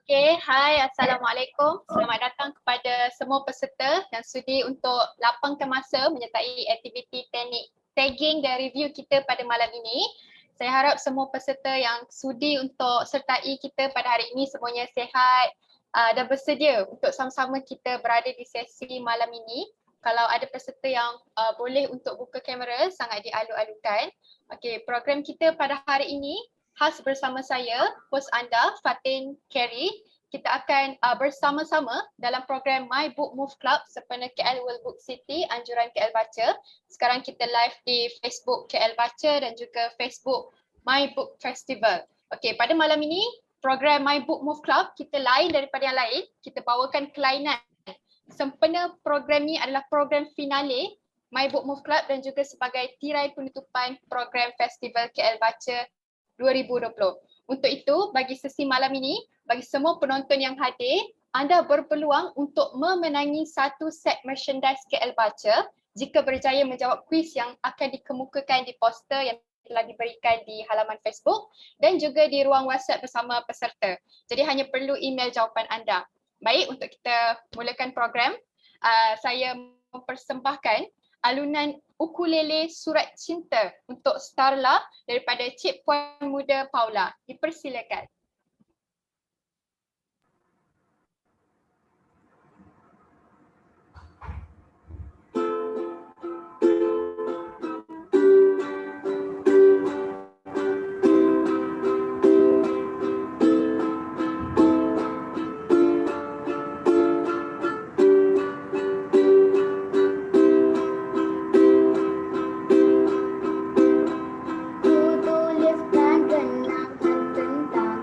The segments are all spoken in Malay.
Okay, hai, Assalamualaikum. Selamat datang kepada semua peserta yang sudi untuk lapangkan masa menyertai aktiviti teknik tagging dan review kita pada malam ini. Saya harap semua peserta yang sudi untuk sertai kita pada hari ini semuanya sihat dan bersedia untuk sama-sama kita berada di sesi malam ini. Kalau ada peserta yang boleh untuk buka kamera, sangat dialu-alukan. Okay, program kita pada hari ini khas bersama saya, hos anda Fatin Carey. Kita akan bersama-sama dalam program My Book Move Club sempena KL World Book City, anjuran KL Baca. Sekarang kita live di Facebook KL Baca dan juga Facebook My Book Festival. Okey, pada malam ini program My Book Move Club kita lain daripada yang lain. Kita bawakan kelainan. Sempena program ni adalah program finale My Book Move Club dan juga sebagai tirai penutupan program Festival KL Baca 2020. Untuk itu, bagi sesi malam ini, bagi semua penonton yang hadir, anda berpeluang untuk memenangi satu set merchandise KL Baca jika berjaya menjawab kuis yang akan dikemukakan di poster yang telah diberikan di halaman Facebook dan juga di ruang WhatsApp bersama peserta. Jadi hanya perlu email jawapan anda. Baik, untuk kita mulakan program, saya mempersembahkan alunan ukulele Surat Cinta untuk Starla daripada Cik Puan Muda Paula. Dipersilakan. Ku tuliskan kenangan tentang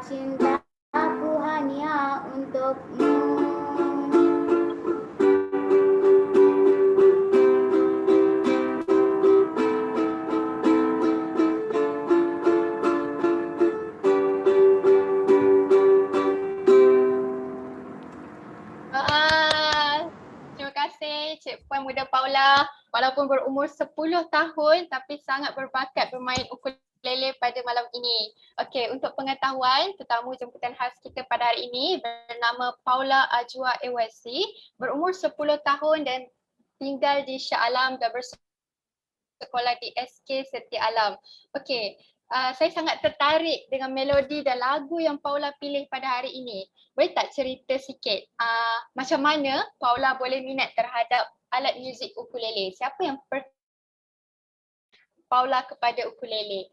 cintaku hanya untukmu. Terima kasih Cik Puan Muda Paula. Walaupun berumur 10 tahun tapi sangat berbakat bermain ukulele pada malam ini. Okey, untuk pengetahuan, tetamu jemputan khas kita pada hari ini bernama Paula Ajwa Ewasi, berumur 10 tahun dan tinggal di Shah Alam dan bersekolah di SK Setia Alam. Okey, saya sangat tertarik dengan melodi dan lagu yang Paula pilih pada hari ini. Boleh tak cerita sikit macam mana Paula boleh minat terhadap alat muzik ukulele? Siapa yang Paula kepada ukulele?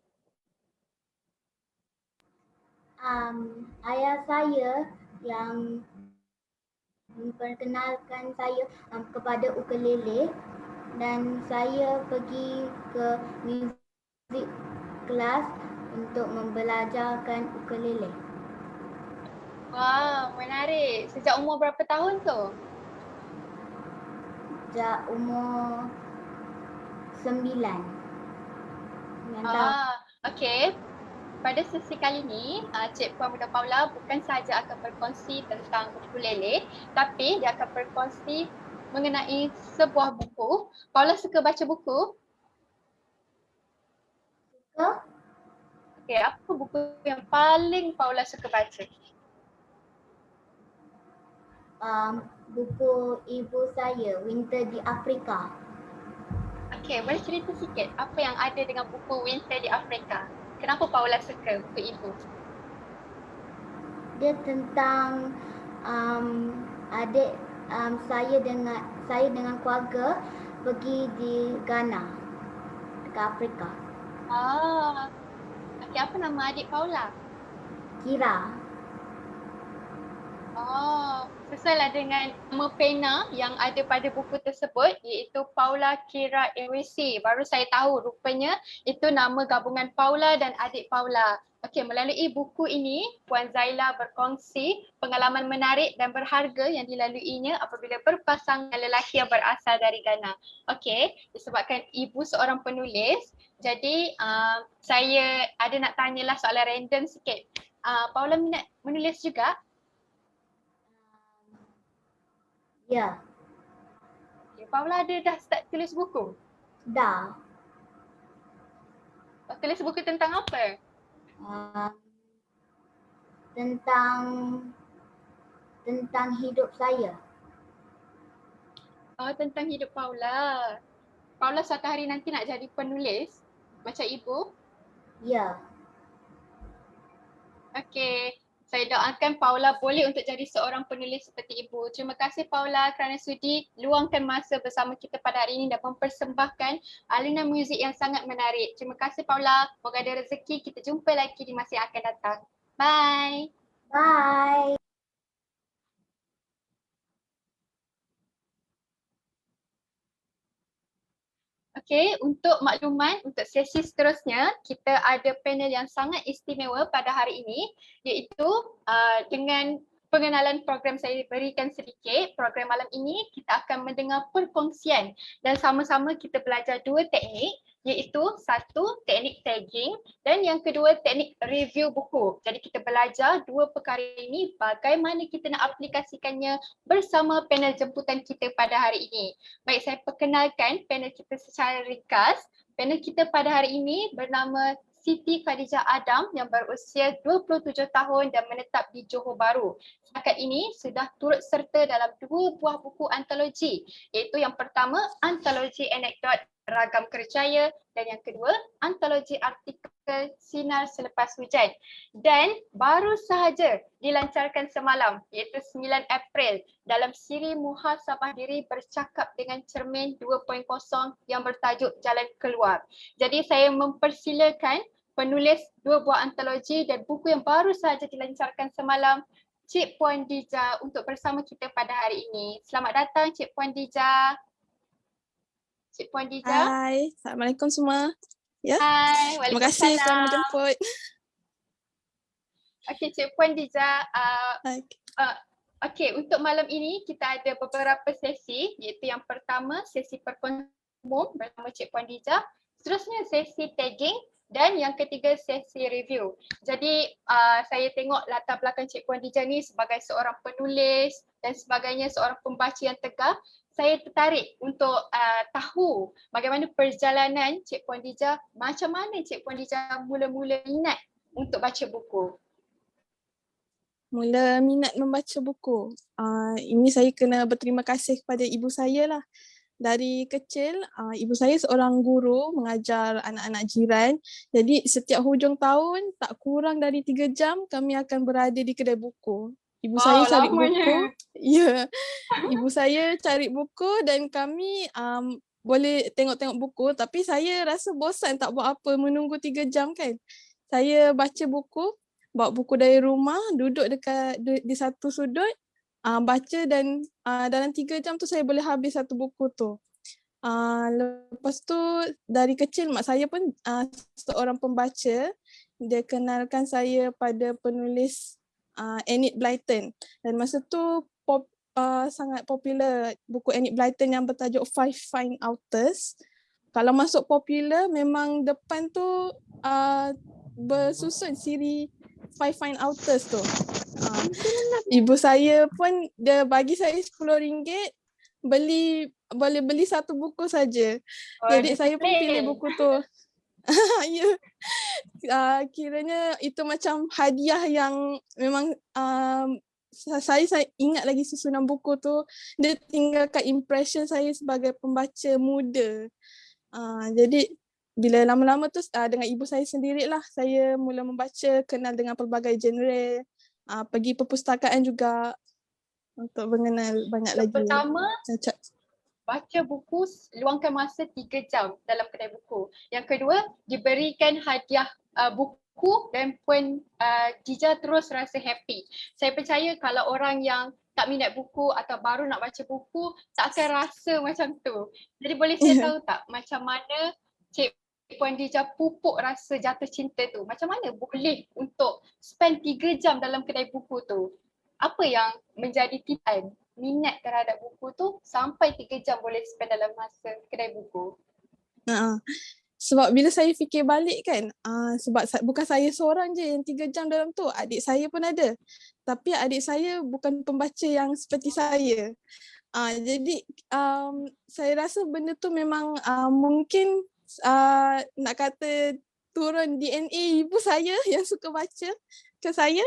Ayah saya yang memperkenalkan saya kepada ukulele, dan saya pergi ke music class untuk membelajarkan ukulele. Wah, menarik. Sejak umur berapa tahun tu? Sejak umur 9 tahun. Okey. Pada sesi kali ini, Cik Puan Muda Paula bukan sahaja akan berkongsi tentang ukulele, tapi dia akan berkongsi mengenai sebuah buku. Paula suka baca buku? Suka? Okey, apa buku yang paling Paula suka baca? Buku ibu saya, Winter di Afrika. Okey, boleh cerita sikit apa yang ada dengan buku Winter di Afrika? Kenapa Paula suka buku ibu? Dia tentang adik saya dengan keluarga pergi di Ghana, dekat Afrika. Okey, apa nama adik Paula? Kira. Sesuailah dengan nama pena yang ada pada buku tersebut, iaitu Paula Kira Ewasi. Baru saya tahu rupanya itu nama gabungan Paula dan adik Paula. Okey, melalui buku ini Puan Zaila berkongsi pengalaman menarik dan berharga yang dilaluinya apabila berpasangan lelaki yang berasal dari Ghana. Okey, disebabkan ibu seorang penulis, jadi saya ada nak tanyalah soalan random sikit. Paula minat menulis juga? Ya. Paula ada dah start tulis buku? Dah. Tulis buku tentang apa? Tentang hidup saya. Tentang hidup Paula. Paula suatu hari nanti nak jadi penulis macam ibu? Ya. Okey. Saya doakan Paula boleh untuk jadi seorang penulis seperti ibu. Terima kasih Paula kerana sudi luangkan masa bersama kita pada hari ini dan mempersembahkan alunan muzik yang sangat menarik. Terima kasih Paula. Moga ada rezeki. Kita jumpa lagi di masa yang akan datang. Bye. Bye. Okey, untuk makluman untuk sesi seterusnya, kita ada panel yang sangat istimewa pada hari ini, iaitu dengan pengenalan program saya berikan sedikit. Program malam ini kita akan mendengar perkongsian dan sama-sama kita belajar dua teknik, iaitu satu teknik tagging dan yang kedua teknik review buku. Jadi kita belajar dua perkara ini bagaimana kita nak aplikasikannya bersama panel jemputan kita pada hari ini. Baik, saya perkenalkan panel kita secara ringkas. Panel kita pada hari ini bernama Siti Khadijah Adam yang berusia 27 tahun dan menetap di Johor Bahru. Setakat ini sudah turut serta dalam dua buah buku antologi, iaitu yang pertama Antologi Anekdot Ragam Kerjaya dan yang kedua Antologi Artikel Sinar Selepas Hujan. Dan baru sahaja dilancarkan semalam, iaitu 9 April dalam siri Muhasabah Diri Bercakap dengan Cermin 2.0 yang bertajuk Jalan Keluar. Jadi saya mempersilakan penulis dua buah antologi dan buku yang baru sahaja dilancarkan semalam, Cik Puan Dija, untuk bersama kita pada hari ini. Selamat datang Cik Puan Dija. Cik Puan Dija. Hai, Assalamualaikum semua. Ya. Hai, Terima kasih kerana Waalaikumsalam. menjemput. Okey, Cik Puan Diza, Okay. okey, untuk malam ini kita ada beberapa sesi, iaitu yang pertama sesi perkongsian umum bersama Cik Puan Diza, seterusnya sesi tagging dan yang ketiga sesi review. Jadi saya tengok latar belakang Cik Puan Diza ni sebagai seorang penulis dan sebagainya, seorang pembaca yang tegar. Saya tertarik untuk tahu bagaimana perjalanan Cik Puan Diza, macam mana Cik Puan Diza mula-mula minat untuk baca buku. Mula minat membaca buku. Ini saya kena berterima kasih kepada ibu saya lah. Dari kecil, ibu saya seorang guru mengajar anak-anak jiran. Jadi setiap hujung tahun, tak kurang dari 3 jam kami akan berada di kedai buku. Ibu saya cari buku. Ya, ibu saya cari buku dan kami boleh tengok-tengok buku, tapi saya rasa bosan tak buat apa menunggu 3 jam kan. Saya baca buku, bawa buku dari rumah, duduk di satu sudut, baca dan dalam 3 jam tu saya boleh habis satu buku tu. Lepas tu dari kecil mak saya pun seorang pembaca. Dia kenalkan saya pada penulis Enid Blyton dan masa tu sangat popular buku Enid Blyton yang bertajuk Five Fine Authors. Kalau masuk popular memang depan tu bersusun siri Five Fine Authors tu. Ibu saya pun dia bagi saya RM10 boleh beli satu buku saja. Jadi saya pun pilih buku tu. Ya. Kiranya itu macam hadiah yang memang saya ingat lagi susunan buku tu. Dia tinggalkan impression saya sebagai pembaca muda. Jadi bila lama-lama tu dengan ibu saya sendirilah saya mula membaca, kenal dengan pelbagai genre, pergi perpustakaan juga untuk mengenal banyak lagi. Pertama, baca buku, luangkan masa 3 jam dalam kedai buku. Yang kedua, diberikan hadiah buku dan Puan Diza terus rasa happy. Saya percaya kalau orang yang tak minat buku atau baru nak baca buku, tak akan rasa macam tu. Jadi boleh saya tahu tak macam mana Cik Puan Diza pupuk rasa jatuh cinta tu? Macam mana boleh untuk spend 3 jam dalam kedai buku tu? Apa yang menjadi tipan minat terhadap buku tu sampai 3 jam boleh spend dalam masa kedai buku? Sebab bila saya fikir balik kan, sebab bukan saya seorang je yang 3 jam dalam tu, adik saya pun ada. Tapi adik saya bukan pembaca yang seperti saya. Jadi saya rasa benda tu memang mungkin nak kata turun DNA ibu saya yang suka baca ke saya.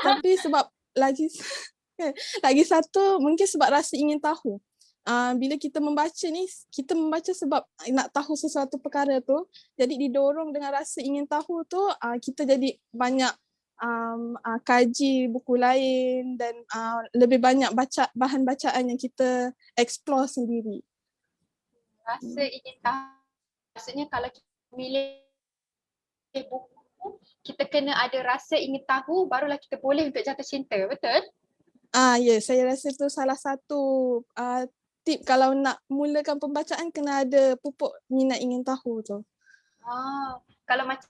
Tapi sebab lagi satu mungkin sebab rasa ingin tahu. Bila kita membaca sebab nak tahu sesuatu perkara tu. Jadi didorong dengan rasa ingin tahu tu, kita jadi banyak kaji buku lain dan lebih banyak baca bahan bacaan yang kita explore sendiri. Rasa ingin tahu, maksudnya kalau kita memilih buku, kita kena ada rasa ingin tahu barulah kita boleh untuk jatuh cinta, betul? Ya, saya rasa tu salah satu tip kalau nak mulakan pembacaan kena ada pupuk minat ingin tahu tu. Kalau macam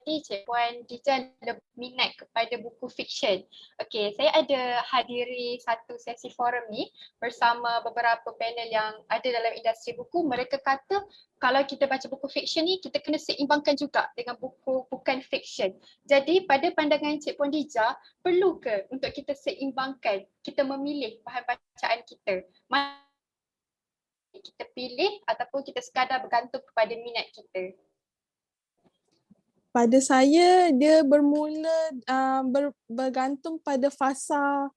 ni Cik Puan Diza lebih minat kepada buku fiksyen. Okey, saya ada hadiri satu sesi forum ni bersama beberapa panel yang ada dalam industri buku. Mereka kata kalau kita baca buku fiksyen ni kita kena seimbangkan juga dengan buku bukan fiksyen. Jadi pada pandangan Cik Puan Diza, perlu ke untuk kita seimbangkan, kita memilih bahan bacaan kita? Kita pilih ataupun kita sekadar bergantung kepada minat kita? Pada saya dia bermula bergantung pada fasa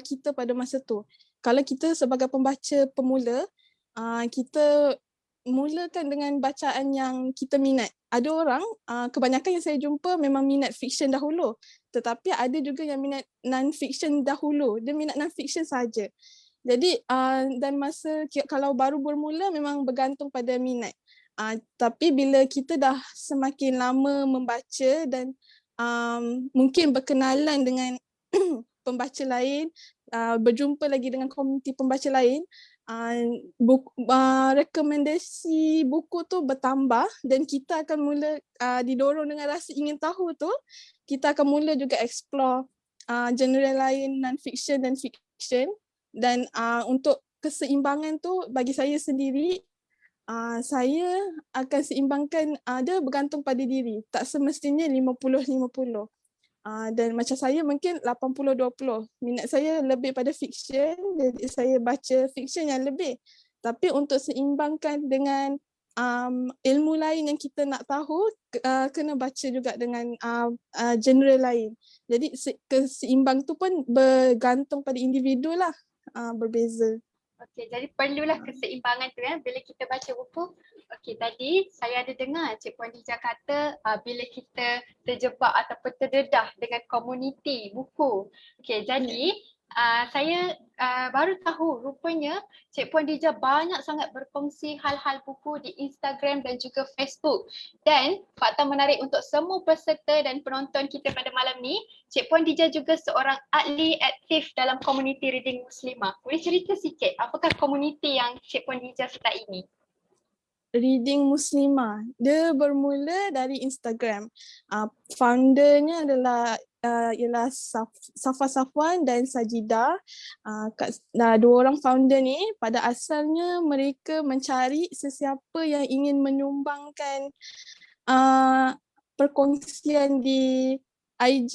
kita pada masa tu. Kalau kita sebagai pembaca pemula, kita mulakan dengan bacaan yang kita minat. Ada orang, kebanyakan yang saya jumpa memang minat fiksyen dahulu. Tetapi ada juga yang minat non-fiksyen dahulu. Dia minat non-fiksyen saja. Jadi dan masa kalau baru bermula memang bergantung pada minat. Tapi bila kita dah semakin lama membaca dan mungkin berkenalan dengan pembaca lain, berjumpa lagi dengan komuniti pembaca lain, rekomendasi buku tu bertambah dan kita akan mula didorong dengan rasa ingin tahu tu, kita akan mula juga explore genre lain non-fiction dan fiction. Dan untuk keseimbangan tu bagi saya sendiri, saya akan seimbangkan, dia bergantung pada diri, tak semestinya 50-50. Dan macam saya mungkin 80-20. Minat saya lebih pada fiction, jadi saya baca fiction yang lebih. Tapi untuk seimbangkan dengan ilmu lain yang kita nak tahu, kena baca juga dengan genre lain. Jadi keseimbang tu pun bergantung pada individu lah, berbeza. Okey, jadi perlulah keseimbangan tu bila kita baca buku. Okey, tadi saya ada dengar Cik Puan Dija kata bila kita terjebak ataupun terdedah dengan komuniti buku. Okey, jadi saya baru tahu rupanya Cik Puan Dija banyak sangat berkongsi hal-hal buku di Instagram dan juga Facebook. Dan fakta menarik untuk semua peserta dan penonton kita pada malam ni, Cik Puan Dija juga seorang ahli aktif dalam komuniti Reading Muslimah. Boleh cerita sikit apakah komuniti yang Cik Puan Dija sertai ini? Reading Muslimah, dia bermula dari Instagram. Foundernya adalah ialah Safa Safwan dan Sajida. Dua orang founder ni pada asalnya mereka mencari sesiapa yang ingin menyumbangkan perkongsian di IG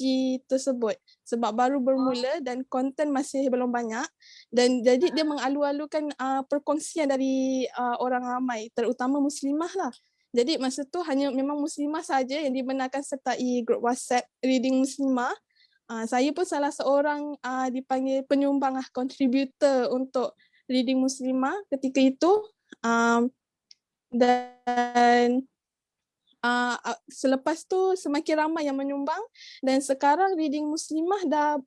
tersebut sebab baru bermula dan konten masih belum banyak, dan jadi dia mengalu-alukan perkongsian dari orang ramai, terutama muslimah lah. Jadi masa tu hanya memang muslimah saja yang dibenarkan sertai grup WhatsApp Reading Muslimah. Saya pun salah seorang dipanggil penyumbang contributor untuk Reading Muslimah ketika itu. Dan selepas tu semakin ramai yang menyumbang dan sekarang Reading Muslimah dah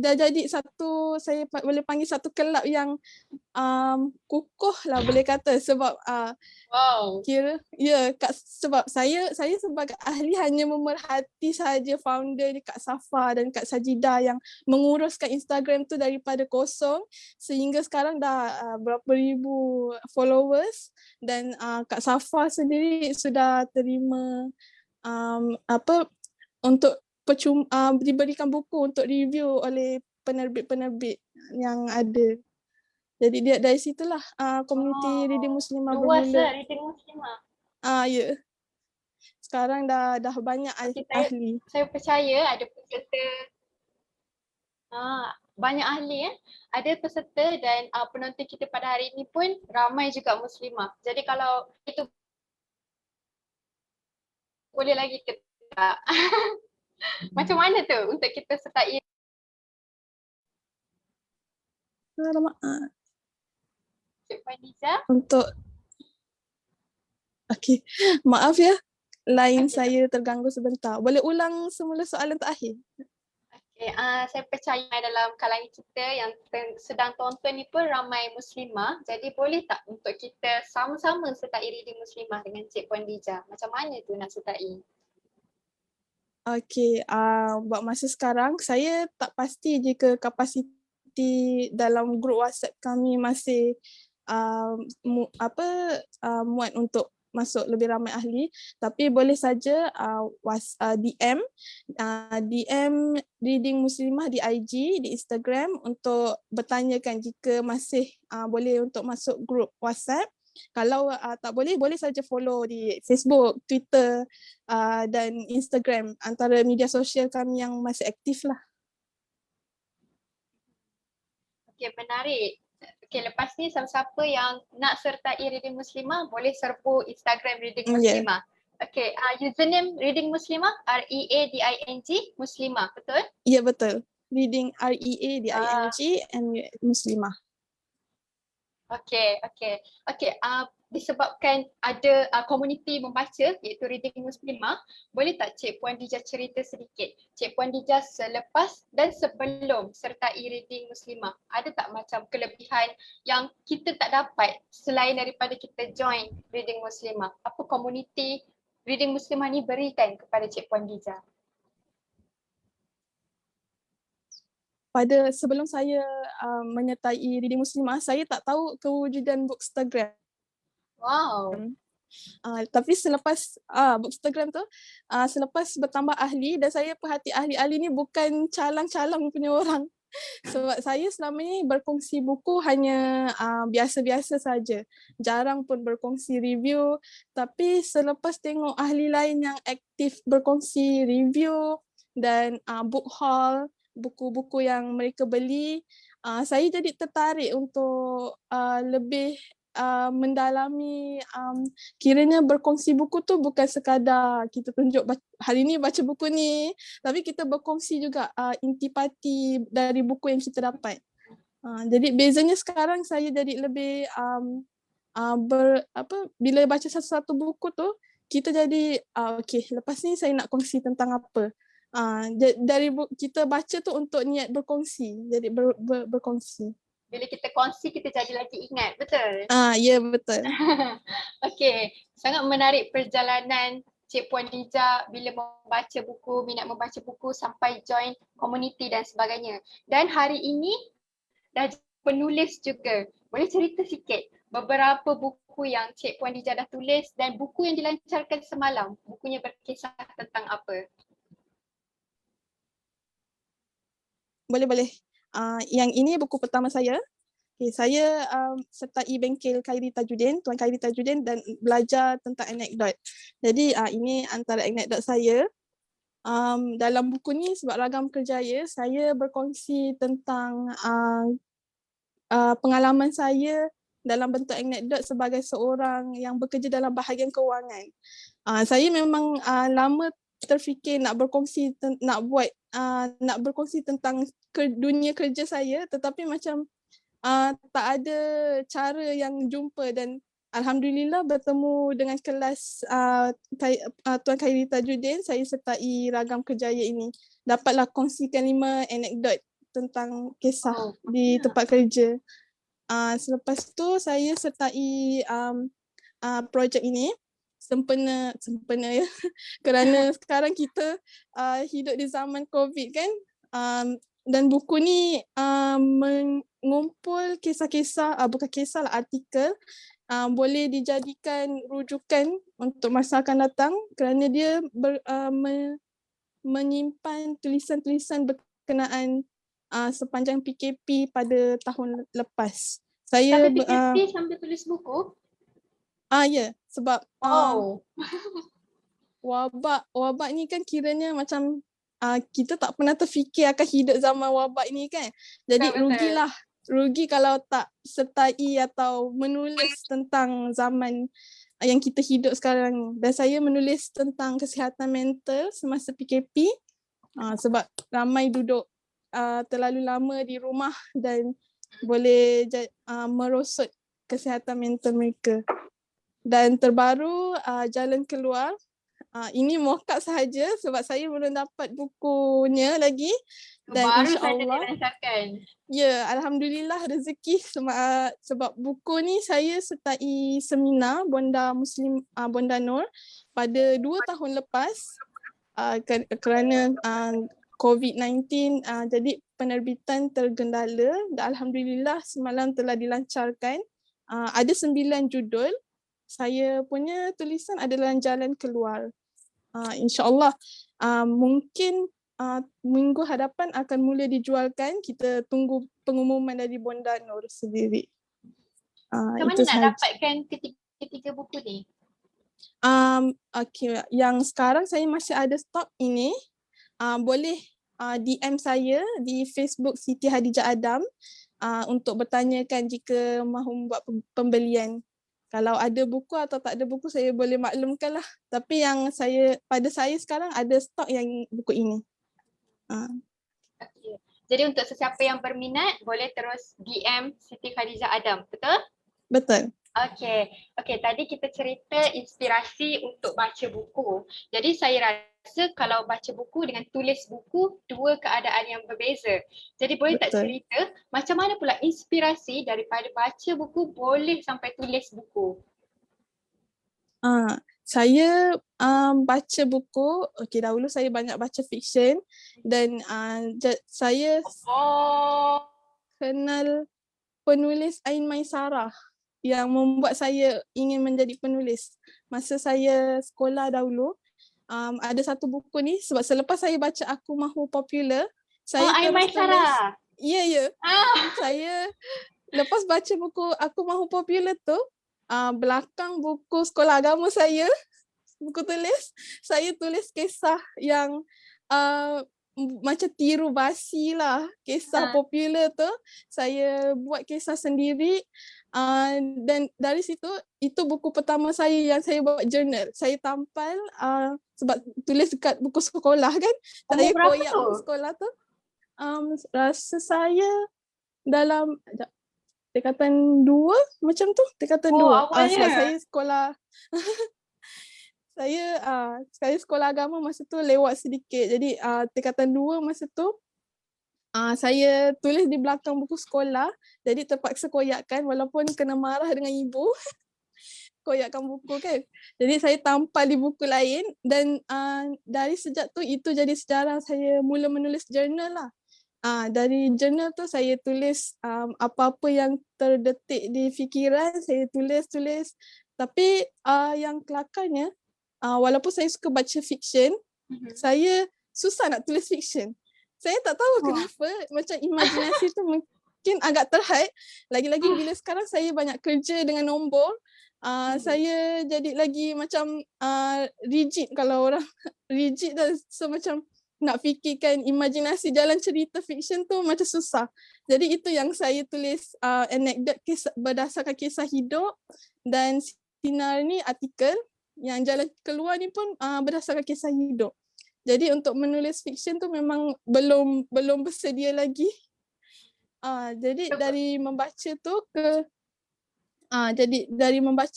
dah jadi satu, saya boleh panggil satu kelab yang kukuh lah boleh kata, sebab Wow. sebab saya sebagai ahli hanya memerhati saja founder ni Kak Safa dan Kak Sajida yang menguruskan Instagram tu daripada kosong sehingga sekarang dah berapa ribu followers, dan Kak Safa sendiri sudah terima untuk diberikan buku untuk review oleh penerbit-penerbit yang ada. Jadi dia dari situlah komuniti Reading Muslimah Luas bermula. lah Reading Muslimah. Ya. Sekarang dah banyak ahli. Saya percaya ada peserta, banyak ahli ada peserta dan penonton kita pada hari ini pun ramai juga muslimah. Jadi kalau itu boleh lagi ke tak? Macam mana tu untuk kita sertai? Cik Puan Dija? Okey, maaf ya, line saya terganggu sebentar. Boleh ulang semula soalan terakhir? Okay, saya percaya dalam kalangan kita yang sedang tonton ni pun ramai muslimah. Jadi boleh tak untuk kita sama-sama sertai Reading Muslimah dengan Cik Puan Dija? Macam mana tu nak sertai? Okey, buat masa sekarang saya tak pasti jika kapasiti dalam grup WhatsApp kami masih muat untuk masuk lebih ramai ahli, tapi boleh saja DM Reading Muslimah di IG, di Instagram untuk bertanyakan jika masih boleh untuk masuk grup WhatsApp. Kalau tak boleh, boleh saja follow di Facebook, Twitter dan Instagram, antara media sosial kami yang masih aktif lah. Okay, menarik. Okay, lepas ni siapa-siapa yang nak sertai Reading Muslimah boleh serbu Instagram Reading Muslimah. Okay, username Reading Muslimah, READING Muslimah, betul? Ya, betul. Reading READING and Muslimah. Okay. Disebabkan ada komuniti membaca iaitu Reading Muslimah, boleh tak Cik Puan Dija cerita sedikit Cik Puan Dija selepas dan sebelum sertai Reading Muslimah, ada tak macam kelebihan yang kita tak dapat selain daripada kita join Reading Muslimah? Apa komuniti Reading Muslimah ni berikan kepada Cik Puan Dija? sebelum saya menyertai Reading Muslimah, saya tak tahu kewujudan Bookstagram. Wow. Tapi selepas Bookstagram tu, selepas bertambah ahli dan saya perhati ahli-ahli ni bukan calang-calang punya orang. Sebab saya selama ni berkongsi buku hanya biasa-biasa saja. Jarang pun berkongsi review. Tapi selepas tengok ahli lain yang aktif berkongsi review dan book haul, buku-buku yang mereka beli, saya jadi tertarik untuk lebih mendalami kiranya berkongsi buku tu bukan sekadar kita tunjuk hari ni baca buku ni, tapi kita berkongsi juga intipati dari buku yang kita dapat. Jadi bezanya sekarang saya jadi lebih bila baca satu-satu buku tu kita jadi okey, lepas ni saya nak kongsi tentang apa. Kita baca tu untuk niat berkongsi, jadi berkongsi. Bila kita kongsi, kita jadi lagi ingat, betul? Ya, betul. Okey, sangat menarik perjalanan Cik Puan Lija bila membaca buku, minat membaca buku sampai join komuniti dan sebagainya. Dan hari ini dah penulis juga. Boleh cerita sikit beberapa buku yang Cik Puan Lija dah tulis dan buku yang dilancarkan semalam, bukunya berkisah tentang apa? Boleh. Yang ini buku pertama saya. Okay, saya sertai bengkel Khairi Tajudin, Tuan Khairi Tajudin, dan belajar tentang anekdot. Jadi ini antara anekdot saya. Dalam buku ni sebab ragam kerjaya, saya berkongsi tentang pengalaman saya dalam bentuk anekdot sebagai seorang yang bekerja dalam bahagian kewangan. Saya memang lama terfikir nak berkongsi tentang dunia kerja saya, tetapi macam tak ada cara yang jumpa dan alhamdulillah bertemu dengan kelas Tuan Khairi Tajudin, saya sertai ragam kerjaya ini. Dapatlah kongsikan 5 anekdot tentang kisah di tempat kerja. Selepas tu saya sertai projek ini sempena ya kerana sekarang kita hidup di zaman COVID kan, dan buku ni mengumpul kisah-kisah, bukan kisah lah, artikel, boleh dijadikan rujukan untuk masa akan datang kerana dia menyimpan tulisan-tulisan berkenaan sepanjang PKP pada tahun lepas. Saya Sampai PKP sambil tulis buku? Ya, sebab wabak ni kan kiranya macam kita tak pernah terfikir akan hidup zaman wabak ni kan. Jadi rugi kalau tak sertai atau menulis tentang zaman yang kita hidup sekarang ni. Dan saya menulis tentang kesihatan mental semasa PKP sebab ramai duduk terlalu lama di rumah dan boleh merosot kesihatan mental mereka. Dan terbaru Jalan Keluar, ini mock-up sahaja sebab saya belum dapat bukunya lagi. Dan baru insya-Allah saja dilancarkan. Ya, alhamdulillah rezeki sebab buku ni saya sertai seminar Bonda Muslim Bonda Nur pada 2 tahun lepas kerana COVID-19, jadi penerbitan tergendala dan alhamdulillah semalam telah dilancarkan. Ada 9 judul. Saya punya tulisan adalah Jalan Keluar. InsyaAllah mungkin minggu hadapan akan mula dijualkan. Kita tunggu pengumuman dari Bonda Nur sendiri. Macam mana nak dapatkan ketiga buku ni? Okay, yang sekarang saya masih ada stok ini. Boleh DM saya di Facebook Siti Hadijah Adam untuk bertanyakan jika mahu buat pembelian. Kalau ada buku atau tak ada buku saya boleh maklumkan lah. Tapi yang pada saya sekarang ada stok yang buku ini. Okay. Jadi untuk sesiapa yang berminat boleh terus DM Siti Khadijah Adam, betul? Betul. Okay, tadi kita cerita inspirasi untuk baca buku. Jadi saya rasa kalau baca buku dengan tulis buku, dua keadaan yang berbeza. Jadi boleh tak cerita macam mana pula inspirasi daripada baca buku boleh sampai tulis buku? Saya baca buku, okay, dahulu saya banyak baca fiction dan saya Oh, kenal penulis Ain Maisarah yang membuat saya ingin menjadi penulis. Masa saya sekolah dahulu, ada satu buku ni sebab selepas saya baca Aku Mahu Popular, saya terus Aiman tulis. Sarah. Ya, ya. Ah, Saya lepas baca buku Aku Mahu Popular tu, belakang buku sekolah agama saya, buku tulis, saya tulis kisah yang macam tiru basi lah, kisah popular tu. Saya buat kisah sendiri dan dari situ, itu buku pertama saya yang saya buat journal. Saya tampal sebab tulis dekat buku sekolah kan. umur Saya berapa koyak tu? buku sekolah tu. Rasa saya dalam tingkatan 2 macam tu, tingkatan Oh, 2. Sebab awalnya. saya sekolah saya sekolah agama masa tu lewat sedikit. Jadi tingkatan 2 masa tu saya tulis di belakang buku sekolah. Jadi terpaksa koyakkan walaupun kena marah dengan ibu. Koyakkan buku kan. Jadi saya tampal di buku lain dan dari sejak tu itu jadi sejarah saya mula menulis jurnal lah. Dari jurnal tu saya tulis apa-apa yang terdetik di fikiran, saya tulis. Tapi yang kelakarnya, walaupun saya suka baca fiction, saya susah nak tulis fiction. Saya tak tahu kenapa, macam imajinasi tu mungkin agak terhad. Lagi-lagi bila sekarang saya banyak kerja dengan nombor, saya jadi lagi macam rigid, kalau orang rigid dah, so macam nak fikirkan imajinasi jalan cerita fiction tu macam susah. Jadi itu yang saya tulis anekdot berdasarkan kisah hidup, dan sinar ni artikel yang jalan keluar ni pun berdasarkan kisah hidup. Jadi untuk menulis fiction tu memang belum bersedia lagi. Jadi dari membaca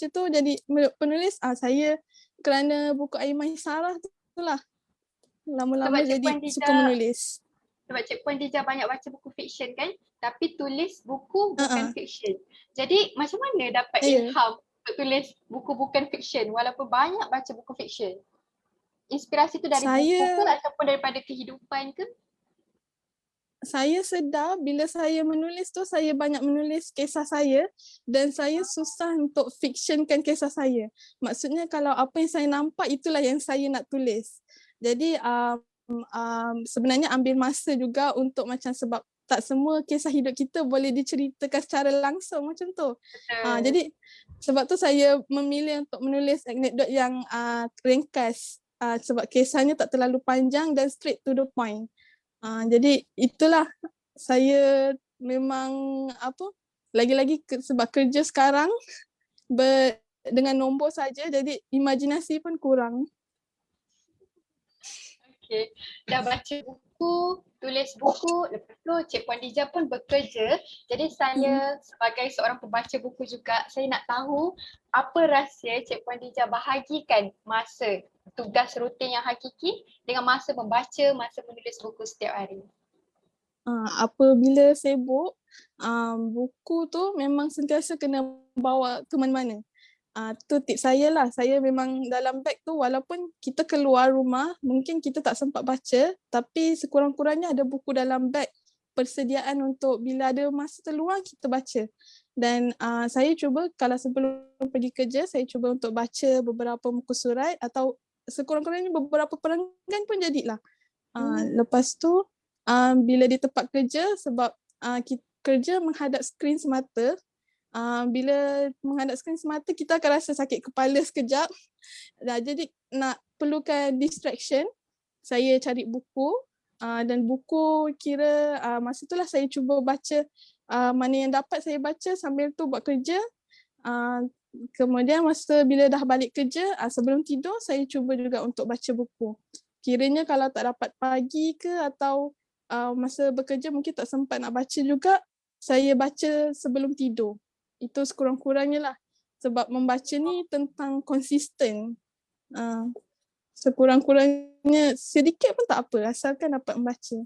tu jadi penulis saya kerana buku Aiman Sarah tu lah. Lama-lama Sebab Cik jadi Puan suka Dija, menulis. sebab Cik Puan Dija banyak baca buku fiction kan, tapi tulis buku bukan fiction. Jadi macam mana dapat Ya. ilham untuk tulis buku bukan fiction walaupun banyak baca buku fiction? Inspirasi tu dari buku ke ataupun daripada kehidupan ke? Saya sedar bila saya menulis tu, saya banyak menulis kisah saya dan saya susah untuk fictionkan kisah saya. Maksudnya kalau apa yang saya nampak itulah yang saya nak tulis. Jadi sebenarnya ambil masa juga untuk macam, sebab tak semua kisah hidup kita boleh diceritakan secara langsung macam tu. Jadi sebab tu saya memilih untuk menulis anekdot yang ringkas, sebab kisahnya tak terlalu panjang dan straight to the point. Jadi itulah, saya memang lagi-lagi sebab kerja sekarang dengan nombor saja, jadi imajinasi pun kurang. Okay. Dah baca buku, tulis buku, lepas tu Cik Puan Dija pun bekerja. Jadi saya sebagai seorang pembaca buku juga, saya nak tahu apa rahsia Cik Puan Dija bahagikan masa tugas rutin yang hakiki dengan masa membaca, masa menulis buku setiap hari. Apabila sibuk, buku tu memang sentiasa kena bawa ke mana-mana. Tu tips saya lah. Saya memang dalam beg tu, walaupun kita keluar rumah, mungkin kita tak sempat baca, tapi sekurang-kurangnya ada buku dalam beg, persediaan untuk bila ada masa terluang kita baca. Dan saya cuba kalau sebelum pergi kerja, saya cuba untuk baca beberapa muka surat atau sekurang-kurangnya beberapa perenggan pun jadilah. Lepas tu bila di tempat kerja, sebab kita kerja menghadap skrin semata, bila menghadap skrin semata kita akan rasa sakit kepala sekejap. Jadi nak perlukan distraction, saya cari buku dan buku kira masa itulah saya cuba baca mana yang dapat saya baca sambil tu buat kerja. Kemudian masa bila dah balik kerja, sebelum tidur saya cuba juga untuk baca buku. Kiranya kalau tak dapat pagi ke atau masa bekerja mungkin tak sempat nak baca juga, saya baca sebelum tidur. Itu sekurang-kurangnya lah. Sebab membaca ni tentang konsisten. Sekurang-kurangnya sedikit pun tak apa, asalkan dapat membaca.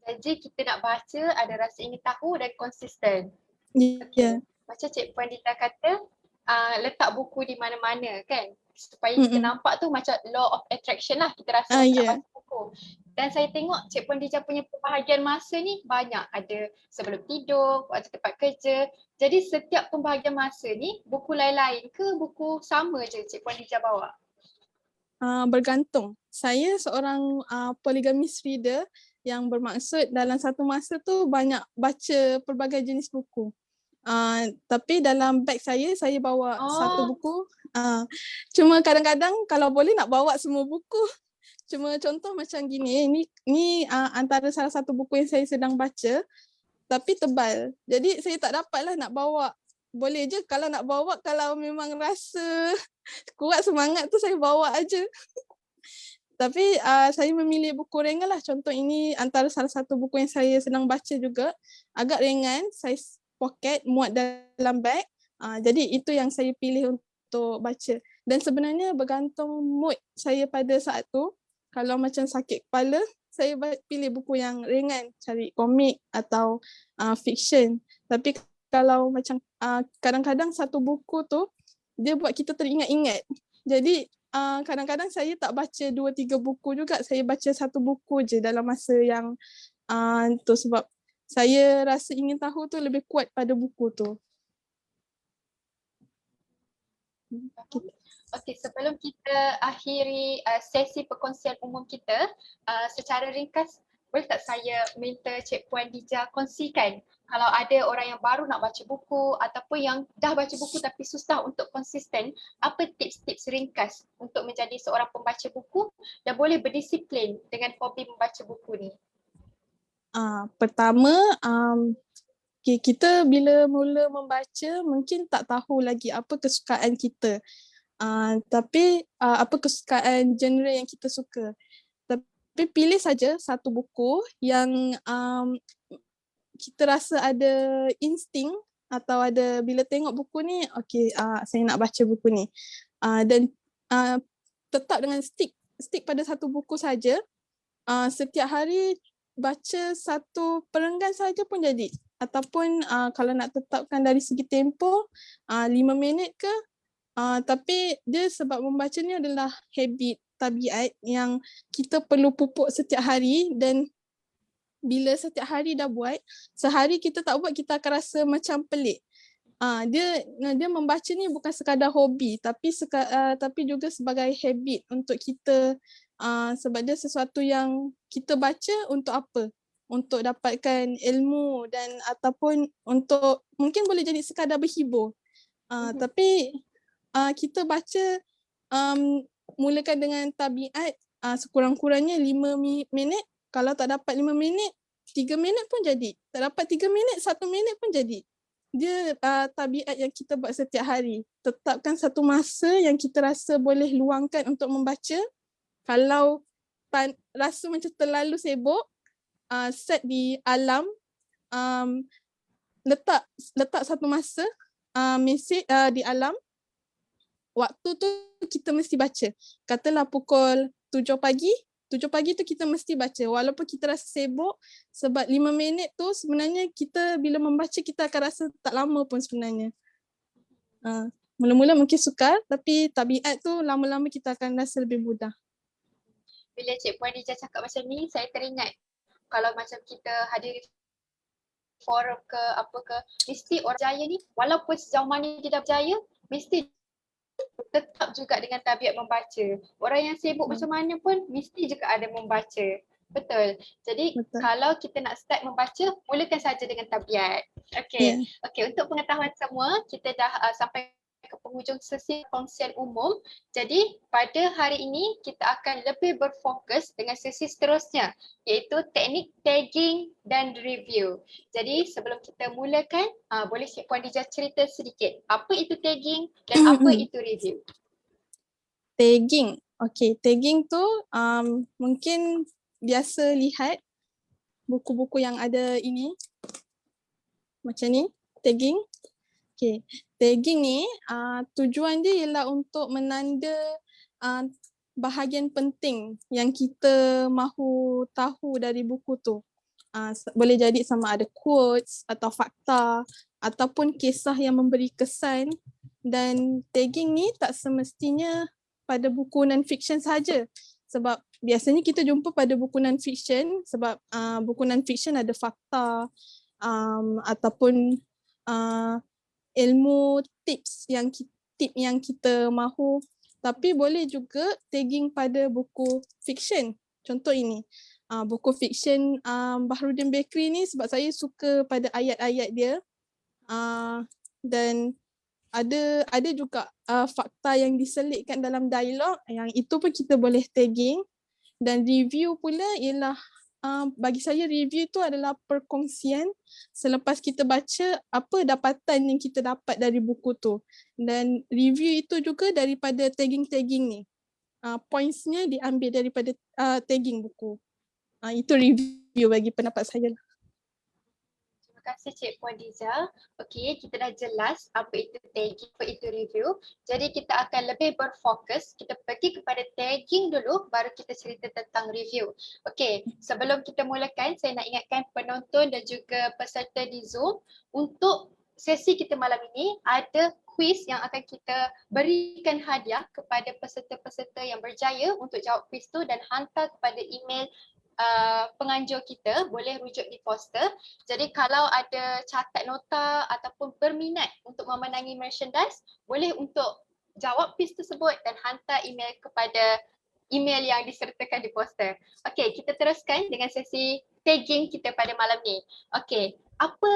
Jadi kita nak baca, ada rasa ingin tahu dan konsisten. Ya. Macam Cik Puan Dita kata, letak buku di mana-mana kan, supaya kita nampak tu macam law of attraction lah, kita rasa nak Ya. baca buku. Dan saya tengok Cik Puan Dija punya pembahagian masa ni banyak, ada sebelum tidur, waktu tempat kerja. Jadi setiap pembahagian masa ni buku lain-lain ke buku sama je Cik Puan Dija bawa? Bergantung. Saya seorang polygamist reader yang bermaksud dalam satu masa tu banyak baca pelbagai jenis buku. Tapi dalam beg saya bawa satu buku. Cuma kadang-kadang kalau boleh nak bawa semua buku. Cuma contoh macam gini, ni antara salah satu buku yang saya sedang baca tapi tebal. Jadi saya tak dapatlah nak bawa. Boleh je kalau nak bawa, kalau memang rasa kuat semangat tu saya bawa aja. Tapi saya memilih buku ringan lah. Contoh ini antara salah satu buku yang saya sedang baca juga. Agak ringan, saiz poket, muat dalam beg. Jadi itu yang saya pilih untuk baca. Dan sebenarnya bergantung mood saya pada saat tu. Kalau macam sakit kepala, saya pilih buku yang ringan, cari komik atau fiction. Tapi kalau macam kadang-kadang satu buku tu, dia buat kita teringat-ingat. Jadi kadang-kadang saya tak baca 2-3 buku juga, saya baca satu buku je dalam masa yang tu, sebab saya rasa ingin tahu tu lebih kuat pada buku tu. Okey, sebelum kita akhiri sesi perkongsian umum kita, secara ringkas boleh tak saya minta Cik Puan Dija kongsikan kalau ada orang yang baru nak baca buku ataupun yang dah baca buku tapi susah untuk konsisten, apa tips-tips ringkas untuk menjadi seorang pembaca buku dan boleh berdisiplin dengan hobi membaca buku ni? Pertama, kita bila mula membaca mungkin tak tahu lagi apa kesukaan kita. Tapi apa kesukaan genre yang kita suka. Tapi pilih saja satu buku yang kita rasa ada insting atau ada bila tengok buku ni, okey, saya nak baca buku ni. Dan tetap dengan stick pada satu buku saja. Setiap hari baca satu perenggan saja pun jadi. Ataupun kalau nak tetapkan dari segi tempoh, 5 minit ke. Tapi dia sebab membaca ni adalah habit, tabiat yang kita perlu pupuk setiap hari, dan bila setiap hari dah buat, sehari kita tak buat, kita akan rasa macam pelik. Dia membaca ni bukan sekadar hobi, tapi juga sebagai habit untuk kita, sebab dia sesuatu yang kita baca untuk apa? Untuk dapatkan ilmu dan ataupun untuk mungkin boleh jadi sekadar berhibur. Tapi kita baca mulakan dengan tabiat, sekurang-kurangnya 5 minit. Kalau tak dapat 5 minit, 3 minit pun jadi. Tak dapat 3 minit, 1 minit pun jadi. Dia tabiat yang kita buat setiap hari. Tetapkan satu masa yang kita rasa boleh luangkan untuk membaca. Kalau rasa macam terlalu sibuk, set di alarm, letak satu masa, mesej di alarm. Waktu tu kita mesti baca. Katalah pukul 7 pagi tu kita mesti baca. Walaupun kita rasa sibuk, sebab 5 minit tu sebenarnya kita bila membaca kita akan rasa tak lama pun sebenarnya. Mula-mula mungkin sukar, tapi tabiat tu lama-lama kita akan rasa lebih mudah. Bila Cik Puan Dija cakap macam ni, saya teringat kalau macam kita hadiri forum ke apa ke, mesti orang berjaya ni walaupun sejauh mana dia dah berjaya, mesti tetap juga dengan tabiat membaca. Orang yang sibuk macam mana pun mesti juga ada membaca. Betul. Jadi kalau kita nak start membaca, mulakan saja dengan tabiat. Okey. Okey, untuk pengetahuan semua, kita dah sampai ke penghujung sesi perkongsian umum. Jadi pada hari ini kita akan lebih berfokus dengan sesi seterusnya, iaitu teknik tagging dan review. Jadi sebelum kita mulakan, boleh Cik Puan Dija cerita sedikit apa itu tagging dan apa itu review? Tagging. Okey, tagging tu mungkin biasa lihat buku-buku yang ada ini. Macam ni, tagging. Okay, tagging ni tujuan dia ialah untuk menanda bahagian penting yang kita mahu tahu dari buku tu. Boleh jadi sama ada quotes atau fakta ataupun kisah yang memberi kesan Dan tagging ni tak semestinya pada buku non-fiction saja. Sebab biasanya kita jumpa pada buku non-fiction sebab buku non-fiction ada fakta ataupun ilmu tip yang kita mahu. Tapi boleh juga tagging pada buku fiction. Contoh ini, buku fiction Bahrudin Bakri ni sebab saya suka pada ayat-ayat dia. Dan ada juga fakta yang diselitkan dalam dialog, yang itu pun kita boleh tagging. Dan review pula ialah bagi saya review tu adalah perkongsian selepas kita baca apa dapatan yang kita dapat dari buku tu. Dan review itu juga daripada tagging-tagging ni. Pointsnya diambil daripada tagging buku. Itu review bagi pendapat saya lah. Terima kasih Cik Puan Diza. Okey, kita dah jelas apa itu tagging, apa itu review. Jadi kita akan lebih berfokus, kita pergi kepada tagging dulu baru kita cerita tentang review. Okey, sebelum kita mulakan saya nak ingatkan penonton dan juga peserta di Zoom untuk sesi kita malam ini ada quiz yang akan kita berikan hadiah kepada peserta-peserta yang berjaya untuk jawab quiz tu dan hantar kepada email penganjur kita, boleh rujuk di poster. Jadi kalau ada catat nota ataupun berminat untuk memenangi merchandise, boleh untuk jawab quiz tersebut dan hantar email kepada email yang disertakan di poster. Okey, kita teruskan dengan sesi tagging kita pada malam ni. Okey, apa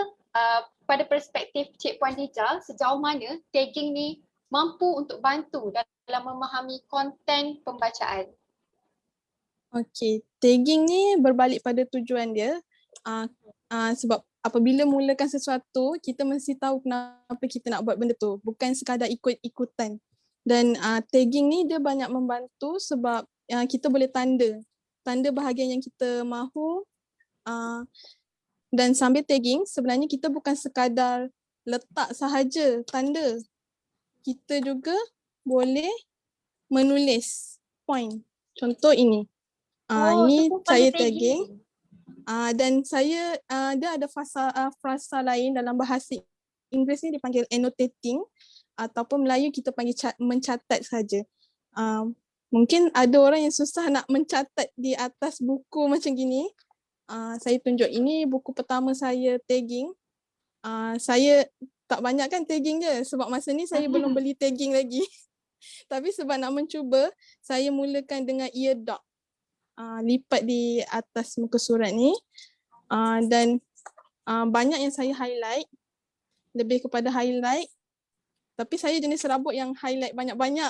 pada perspektif Cik Puan Dija, sejauh mana tagging ni mampu untuk bantu dalam memahami konten pembacaan? Okey, tagging ni berbalik pada tujuan dia. Sebab apabila mulakan sesuatu, kita mesti tahu kenapa kita nak buat benda tu. Bukan sekadar ikut-ikutan. Dan tagging ni dia banyak membantu sebab kita boleh tanda bahagian yang kita mahu. Dan sambil tagging, sebenarnya kita bukan sekadar letak sahaja tanda. Kita juga boleh menulis point. Contoh ini. Ini saya tagging. Dan saya dia ada frasa lain dalam bahasa Inggeris ni dipanggil annotating ataupun Melayu kita panggil mencatat saja. Mungkin ada orang yang susah nak mencatat di atas buku macam gini. Saya tunjuk ini buku pertama saya tagging. Saya tak banyak kan tagging je sebab masa ni saya belum beli tagging lagi. Tapi sebab nak mencuba, saya mulakan dengan ear dot. Lipat di atas muka surat ni dan banyak yang saya highlight, lebih kepada highlight, tapi saya jenis serabut yang highlight banyak-banyak.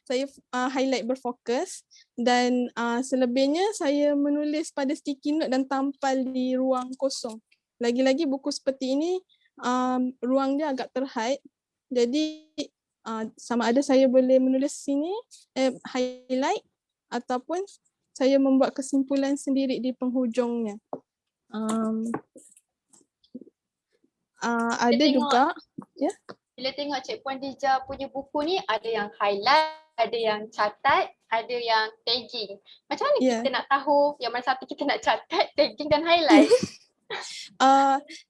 Saya highlight berfokus dan selebihnya saya menulis pada sticky note dan tampal di ruang kosong. Lagi-lagi buku seperti ini ruang dia agak terhad, jadi sama ada saya boleh menulis sini highlight ataupun saya membuat kesimpulan sendiri di penghujungnya. Ada juga, ya. Bila tengok Cik Puan Dija punya buku ni, ada yang highlight, ada yang catat, ada yang tagging. Macam mana kita nak tahu yang mana satu kita nak catat, tagging dan highlight?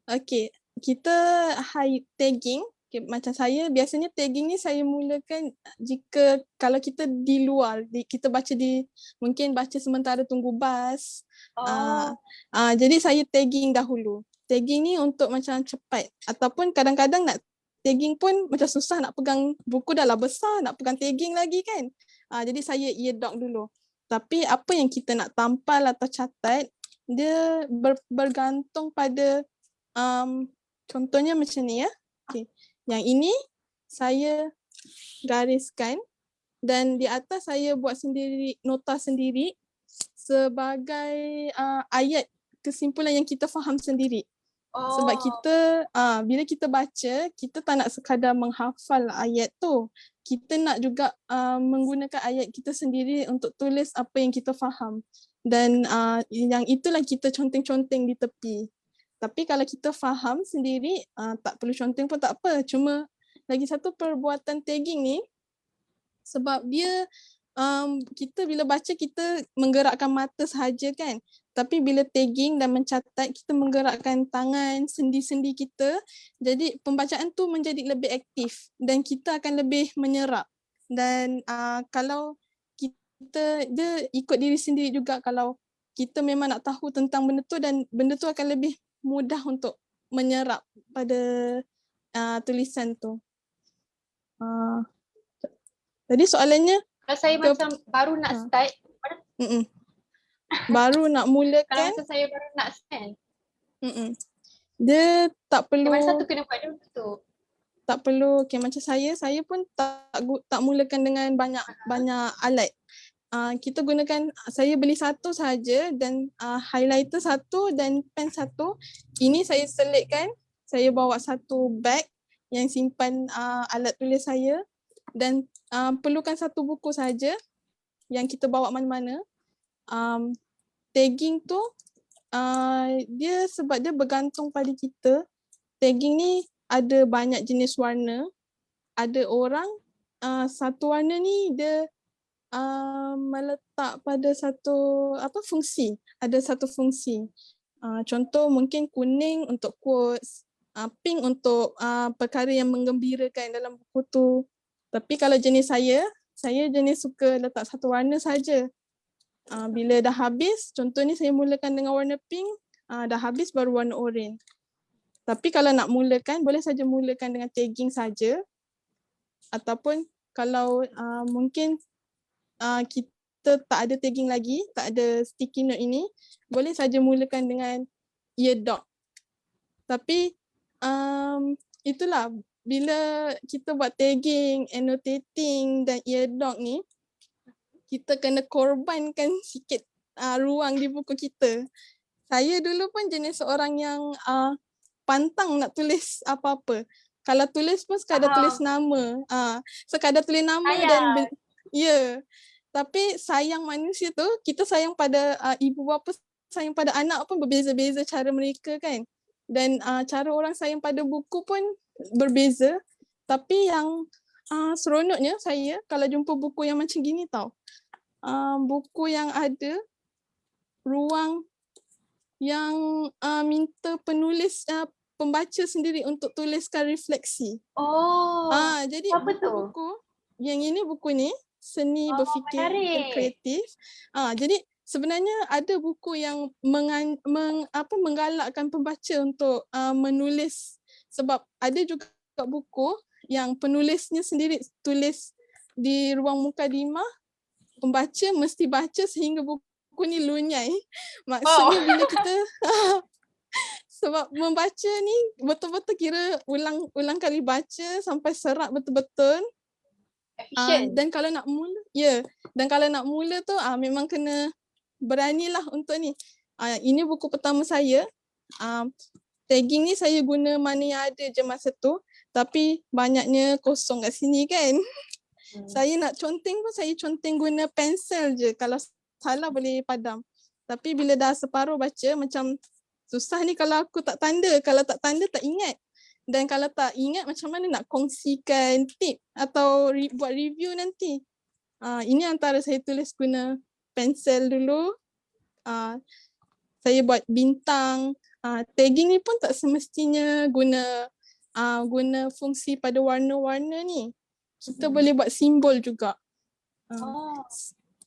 Okay, kita tagging. Okay, macam saya biasanya tagging ni saya mulakan jika kalau kita di luar, kita mungkin baca sementara tunggu bas. Jadi saya tagging dahulu. Tagging ni untuk macam cepat ataupun kadang-kadang nak tagging pun macam susah nak pegang, buku dah lah besar nak pegang tagging lagi kan. Jadi saya ear dot dulu. Tapi apa yang kita nak tampal atau catat dia bergantung pada contohnya macam ni ya. Okay. Yang ini saya gariskan dan di atas saya buat sendiri nota sendiri sebagai ayat kesimpulan yang kita faham sendiri. Sebab kita bila kita baca, kita tak nak sekadar menghafal ayat tu. Kita nak juga menggunakan ayat kita sendiri untuk tulis apa yang kita faham. Dan yang itulah kita conteng-conteng di tepi. Tapi kalau kita faham sendiri, tak perlu conteng pun tak apa. Cuma lagi satu perbuatan tagging ni, sebab dia kita bila baca kita menggerakkan mata sahaja kan. Tapi bila tagging dan mencatat kita menggerakkan tangan, sendi-sendi kita. Jadi pembacaan tu menjadi lebih aktif dan kita akan lebih menyerap. Dan kalau dia ikut diri sendiri juga, kalau kita memang nak tahu tentang benda tu dan benda tu akan lebih mudah untuk menyerap pada tulisan tu. Tadi soalannya Kalau saya macam baru nak start, baru nak kalau mulakan, macam saya baru nak scan, dia tak perlu, mana satu kena buat dulu tu? tak perlu. Okay, macam saya pun tak mulakan dengan banyak alat. Kita gunakan, saya beli satu sahaja dan highlighter satu dan pen satu. Ini saya selitkan, saya bawa satu bag yang simpan alat tulis saya dan perlukan satu buku sahaja yang kita bawa mana-mana. Tagging tu dia sebab dia bergantung pada kita. Tagging ni ada banyak jenis warna. Ada orang satu warna ni dia meletak pada satu fungsi. Ada satu fungsi. Contoh mungkin kuning untuk quotes, pink untuk perkara yang menggembirakan dalam buku tu. Tapi kalau jenis saya jenis suka letak satu warna saja. Bila dah habis, contoh ni saya mulakan dengan warna pink, dah habis baru warna oren. Tapi kalau nak mulakan, boleh saja mulakan dengan tagging saja. Ataupun kalau mungkin kita tak ada tagging lagi, tak ada sticky note ini, boleh saja mulakan dengan ear dot. Tapi itulah, bila kita buat tagging, annotating dan ear dot ni, kita kena korbankan sikit ruang di buku kita. Saya dulu pun jenis seorang yang pantang nak tulis apa-apa. Kalau tulis pun sekadar tulis nama. Sekadar tulis nama dan tapi sayang manusia tu, kita sayang pada ibu bapa, sayang pada anak pun berbeza-beza cara mereka kan. Dan cara orang sayang pada buku pun berbeza. Tapi yang seronoknya saya kalau jumpa buku yang macam gini tau. Buku yang ada ruang yang minta penulis pembaca sendiri untuk tuliskan refleksi. Jadi buku yang ini, buku ni Seni Berfikir Kreatif. Jadi sebenarnya ada buku yang menggalakkan pembaca untuk menulis, sebab ada juga buku yang penulisnya sendiri tulis di ruang mukadimah. Pembaca mesti baca sehingga buku ni lunyai. Maksudnya bila kita sebab membaca ni betul-betul kira ulang kali baca sampai serap betul-betul. Dan kalau nak mula, dan kalau nak mula tu memang kena beranilah untuk ni. Ini buku pertama saya. Tagging ni saya guna mana yang ada je masa tu, tapi banyaknya kosong kat sini kan. Saya nak conteng pun saya conteng guna pensel je. Kalau salah boleh padam. Tapi bila dah separuh baca macam susah ni kalau aku tak tanda. Kalau tak tanda tak ingat. Dan kalau tak ingat macam mana nak kongsikan tip atau buat review nanti. Ini antara saya tulis guna pensel dulu. Saya buat bintang. Tagging ni pun tak semestinya guna fungsi pada warna-warna ni. Kita boleh buat simbol juga.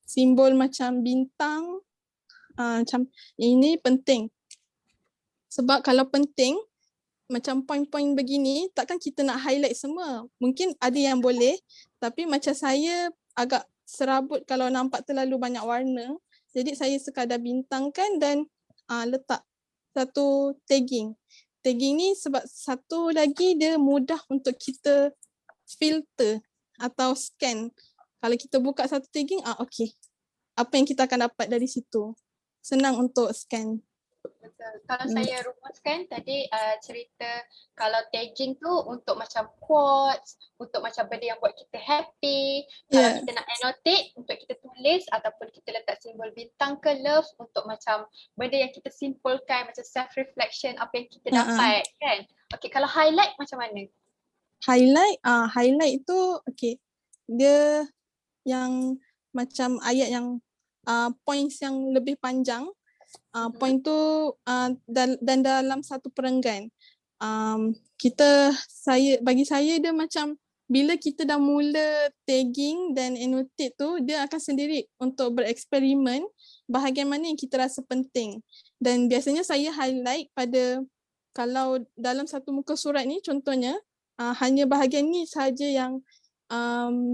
Simbol macam bintang. Macam ini penting. Sebab kalau penting, macam poin-poin begini, takkan kita nak highlight semua. Mungkin ada yang boleh, tapi macam saya agak serabut kalau nampak terlalu banyak warna. Jadi saya sekadar bintangkan dan letak satu tagging. Tagging ni sebab satu lagi dia mudah untuk kita filter atau scan. Kalau kita buka satu tagging, okey. Apa yang kita akan dapat dari situ? Senang untuk scan. Betul. Kalau saya rumuskan tadi cerita kalau tagging tu untuk macam quotes, untuk macam benda yang buat kita happy. Kalau kita nak annotate untuk kita tulis ataupun kita letak simbol bintang ke love untuk macam benda yang kita simpulkan, macam self reflection apa yang kita dapat kan. Okay, kalau highlight macam mana? Highlight itu okay. Dia yang macam ayat yang points yang lebih panjang. Point tu dan dalam satu perenggan. Bagi saya dia macam bila kita dah mula tagging dan annotate tu, dia akan sendiri untuk bereksperimen bahagian mana yang kita rasa penting. Dan biasanya saya highlight pada, kalau dalam satu muka surat ni contohnya, hanya bahagian ni sahaja yang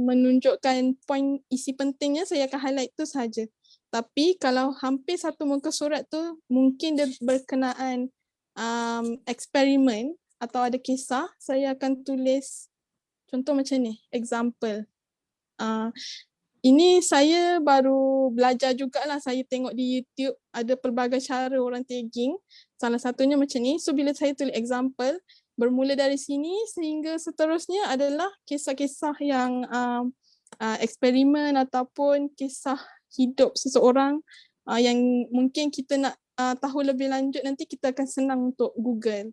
menunjukkan poin isi pentingnya, saya akan highlight tu sahaja. Tapi kalau hampir satu muka surat tu mungkin dia berkenaan eksperimen atau ada kisah, saya akan tulis contoh macam ni, example. Ini saya baru belajar jugalah, saya tengok di YouTube ada pelbagai cara orang tagging. Salah satunya macam ni. So bila saya tulis example, bermula dari sini sehingga seterusnya adalah kisah-kisah yang eksperimen ataupun kisah hidup seseorang yang mungkin kita nak tahu lebih lanjut, nanti kita akan senang untuk Google.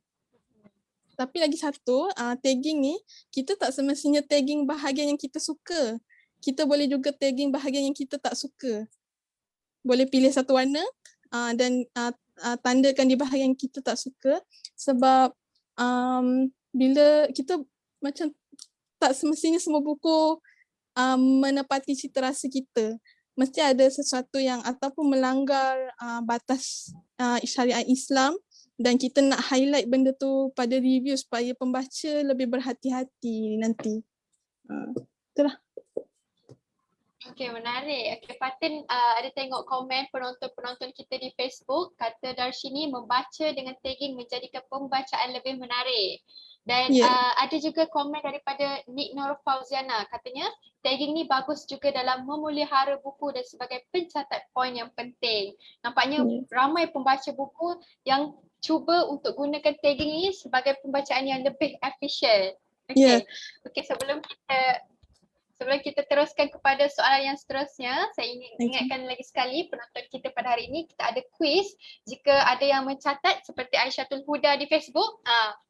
Tapi lagi satu, tagging ni kita tak semestinya tagging bahagian yang kita suka. Kita boleh juga tagging bahagian yang kita tak suka. Boleh pilih satu warna dan tandakan di bahagian yang kita tak suka, sebab bila kita macam tak semestinya semua buku menepati cita rasa kita. Mesti ada sesuatu yang ataupun melanggar batas syariat Islam, dan kita nak highlight benda tu pada review supaya pembaca lebih berhati-hati nanti. Itulah. Okay, menarik. Okay, Fatin ada tengok komen penonton-penonton kita di Facebook, kata Darshini membaca dengan tagging menjadikan pembacaan lebih menarik. Dan ada juga komen daripada Nick Nur Fauziana, katanya tagging ni bagus juga dalam memelihara buku dan sebagai pencatat poin yang penting. Nampaknya ramai pembaca buku yang cuba untuk gunakan tagging ni sebagai pembacaan yang lebih efisien. Okay. Okay, sebelum kita teruskan kepada soalan yang seterusnya, saya ingin ingatkan lagi sekali penonton kita pada hari ini, kita ada quiz. Jika ada yang mencatat seperti Aisyatul Huda di Facebook,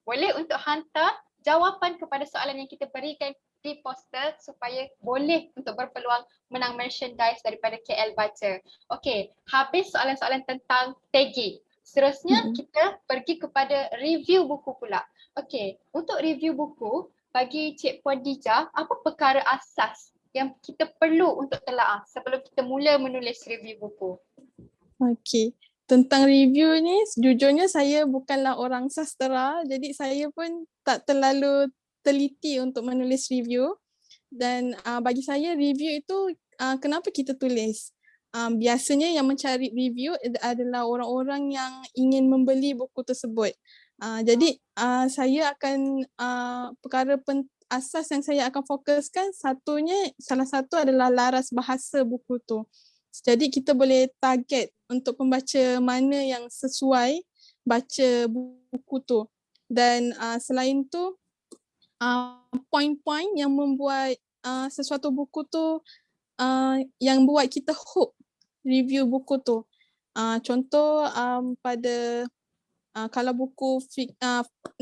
boleh untuk hantar jawapan kepada soalan yang kita berikan di poster supaya boleh untuk berpeluang menang merchandise daripada KL Baca. Okey, habis soalan-soalan tentang tagging. Seterusnya kita pergi kepada review buku pula. Okey, untuk review buku, bagi Cik Puan Dija, apa perkara asas yang kita perlu untuk telaah sebelum kita mula menulis review buku? Okey, tentang review ni sejujurnya saya bukanlah orang sastera, jadi saya pun tak terlalu teliti untuk menulis review. Dan bagi saya review itu kenapa kita tulis? Biasanya yang mencari review adalah orang-orang yang ingin membeli buku tersebut. Jadi saya akan perkara asas yang saya akan fokuskan, salah satu adalah laras bahasa buku tu. Jadi kita boleh target untuk pembaca mana yang sesuai baca buku tu. Dan selain tu poin-poin yang membuat sesuatu buku tu yang buat kita hook review buku tu. Contoh pada kalau buku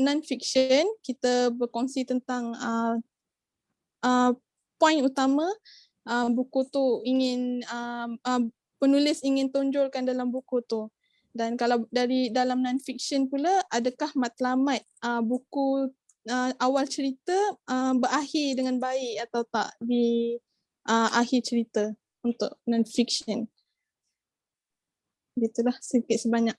non-fiction, kita berkongsi tentang poin utama buku tu ingin penulis ingin tonjolkan dalam buku tu. Dan kalau dari dalam non-fiction pula, adakah matlamat buku awal cerita berakhir dengan baik atau tak di akhir cerita untuk non-fiction. Gitulah sedikit sebanyak.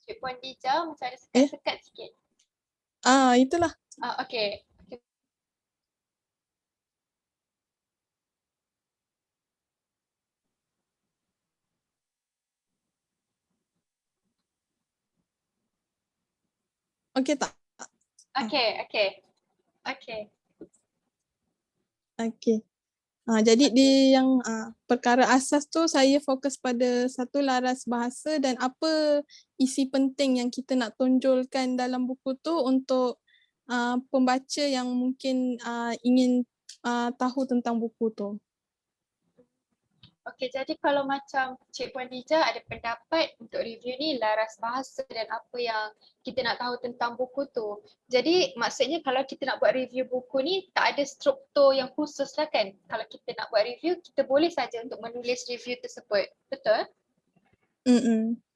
Cik Puan Dija macam ada sekat-sekat sikit. Itulah. Okay. Okay tak? Okay. Jadi di yang perkara asas tu saya fokus pada satu laras bahasa dan apa isi penting yang kita nak tonjolkan dalam buku tu untuk pembaca yang mungkin ingin tahu tentang buku tu. Okey, jadi kalau macam Cik Puan Dija ada pendapat untuk review ni laras bahasa dan apa yang kita nak tahu tentang buku tu. Jadi maksudnya kalau kita nak buat review buku ni tak ada struktur yang khusus lah kan? Kalau kita nak buat review, kita boleh saja untuk menulis review tersebut. Betul?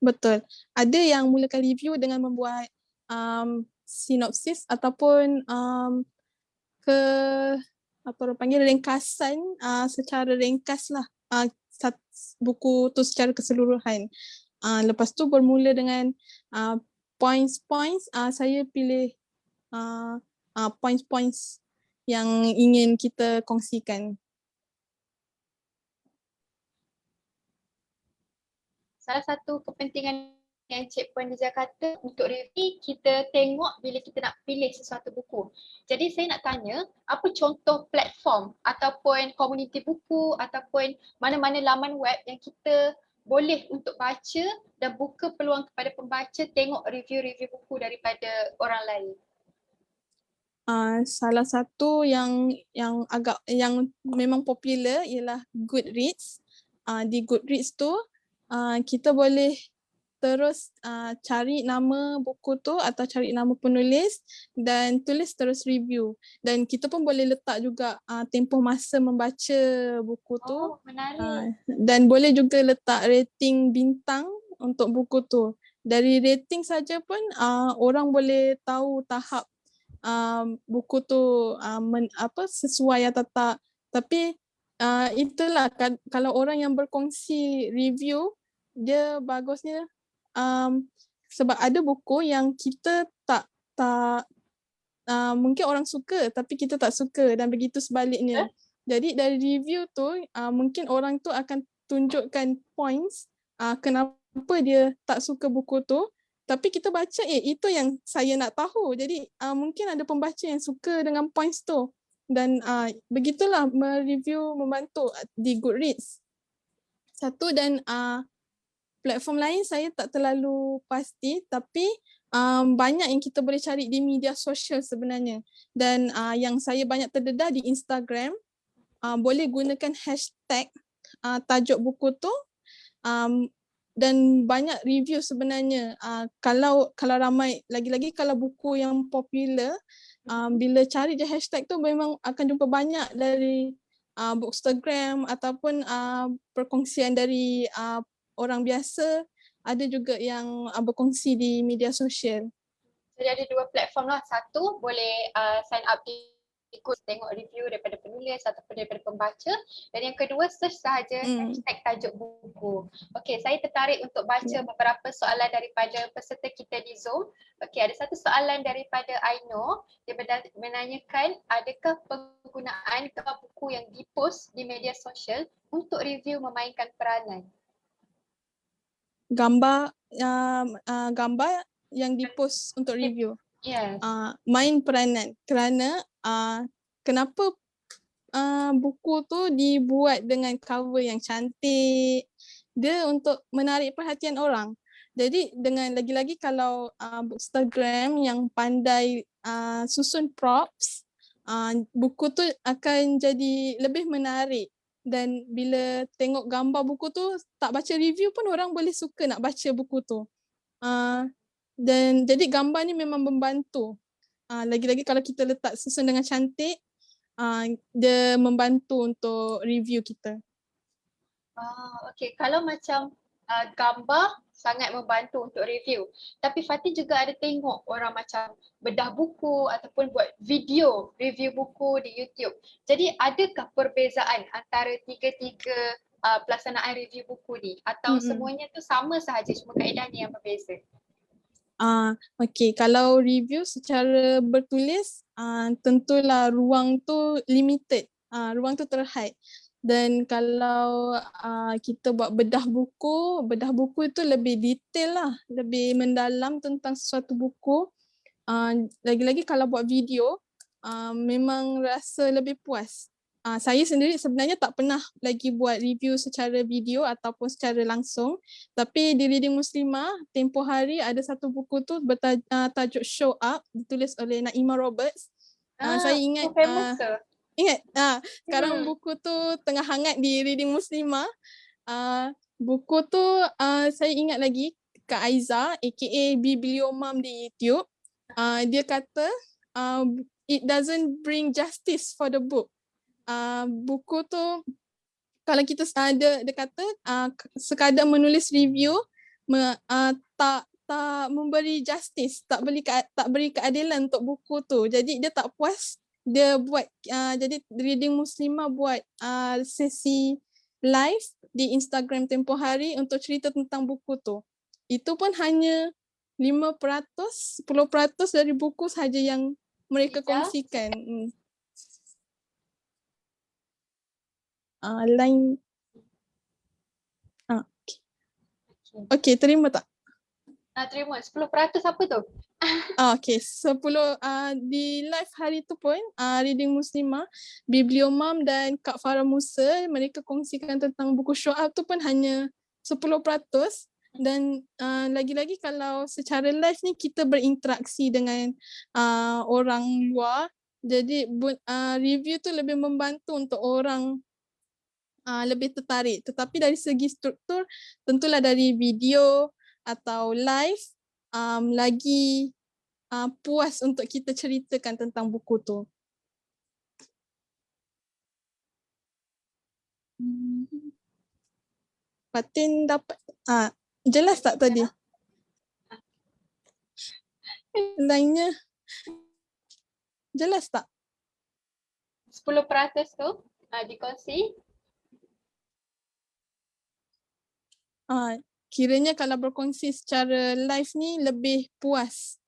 Betul. Ada yang mulakan review dengan membuat sinopsis ataupun ke apa orang panggil ringkasan secara ringkas lah buku tu secara keseluruhan. Lepas tu bermula dengan points-points, saya pilih points-points yang ingin kita kongsikan. Salah satu kepentingan yang Cik Puan Dija kata untuk review, kita tengok bila kita nak pilih sesuatu buku. Jadi saya nak tanya, apa contoh platform ataupun komuniti buku ataupun mana-mana laman web yang kita boleh untuk baca dan buka peluang kepada pembaca tengok review-review buku daripada orang lain? Salah satu yang memang popular ialah Goodreads. Di Goodreads tu kita boleh terus cari nama buku tu atau cari nama penulis dan tulis terus review. Dan kita pun boleh letak juga tempoh masa membaca buku tu. Oh, menarik. Dan boleh juga letak rating bintang untuk buku tu. Dari rating saja pun orang boleh tahu tahap buku tu sesuai atau tak. Tapi itulah kalau orang yang berkongsi review, dia bagusnya sebab ada buku yang kita tak mungkin orang suka tapi kita tak suka dan begitu sebaliknya. Jadi dari review tu mungkin orang tu akan tunjukkan points kenapa dia tak suka buku tu, tapi kita baca itu yang saya nak tahu. Jadi mungkin ada pembaca yang suka dengan points tu dan begitulah mereview membantu di Goodreads. Satu dan platform lain saya tak terlalu pasti tapi banyak yang kita boleh cari di media sosial sebenarnya. Dan yang saya banyak terdedah di Instagram, boleh gunakan hashtag tajuk buku tu dan banyak review sebenarnya. Kalau ramai, lagi-lagi kalau buku yang popular, bila cari je hashtag tu memang akan jumpa banyak dari Bookstagram ataupun perkongsian dari orang biasa, ada juga yang berkongsi di media sosial. Jadi ada dua platform lah. Satu boleh sign up di Goodreads, tengok review daripada penulis ataupun daripada pembaca. Dan yang kedua search sahaja hashtag tajuk buku. Okey, saya tertarik untuk baca beberapa soalan daripada peserta kita di Zoom. Okey, ada satu soalan daripada Aino. Dia menanyakan, adakah penggunaan gambar buku yang dipost di media sosial untuk review memainkan peranan? Gambar yang dipost untuk review. Yes. Main peranan kerana kenapa buku tu dibuat dengan cover yang cantik, dia untuk menarik perhatian orang. Jadi dengan lagi-lagi kalau Bookstagram yang pandai susun props, buku tu akan jadi lebih menarik. Dan bila tengok gambar buku tu, tak baca review pun orang boleh suka nak baca buku tu. Dan jadi gambar ni memang membantu. Lagi-lagi kalau kita letak susun dengan cantik, dia membantu untuk review kita. Okay, kalau macam gambar sangat membantu untuk review. Tapi Fatih juga ada tengok orang macam bedah buku ataupun buat video review buku di YouTube. Jadi adakah perbezaan antara tiga-tiga pelaksanaan review buku ni? Atau semuanya tu sama sahaja, cuma kaedahnya yang berbeza? Okay, kalau review secara bertulis, tentulah ruang tu limited, ruang tu terhad. Dan kalau kita buat bedah buku itu lebih detail lah, lebih mendalam tentang sesuatu buku. Lagi-lagi kalau buat video, memang rasa lebih puas. Saya sendiri sebenarnya tak pernah lagi buat review secara video ataupun secara langsung. Tapi di Reading Muslimah, tempoh hari ada satu buku tu bertajuk Show Up, ditulis oleh Naimah Roberts. Saya ingat Ingat, sekarang buku tu tengah hangat di Reading Muslimah. Buku tu saya ingat lagi Kak Aiza aka Bibliomam di YouTube. Dia kata it doesn't bring justice for the book. Buku tu kalau kita dia kata sekadar menulis review tak memberi justice, tak beri keadilan untuk buku tu. Jadi dia tak puas, dia buat jadi Reading Muslimah buat sesi live di Instagram tempoh hari untuk cerita tentang buku tu. Itu pun hanya 5%, 10% dari buku sahaja yang mereka kongsikan. Line okay, terima tak? Terima. 10% apa tu? Okay, 10 di live hari tu pun Reading Muslimah, Bibliomam dan Kak Farah Musa mereka kongsikan tentang buku Syu'ab tu pun hanya 10%. Dan lagi-lagi kalau secara live ni kita berinteraksi dengan orang luar, jadi review tu lebih membantu untuk orang lebih tertarik. Tetapi dari segi struktur, tentulah dari video atau live lagi puas untuk kita ceritakan tentang buku tu. Fatin dapat jelas tak tadi? Lainnya jelas tak? 10% tu dikongsi. Kiranya kalau berkongsi secara live ni lebih puas.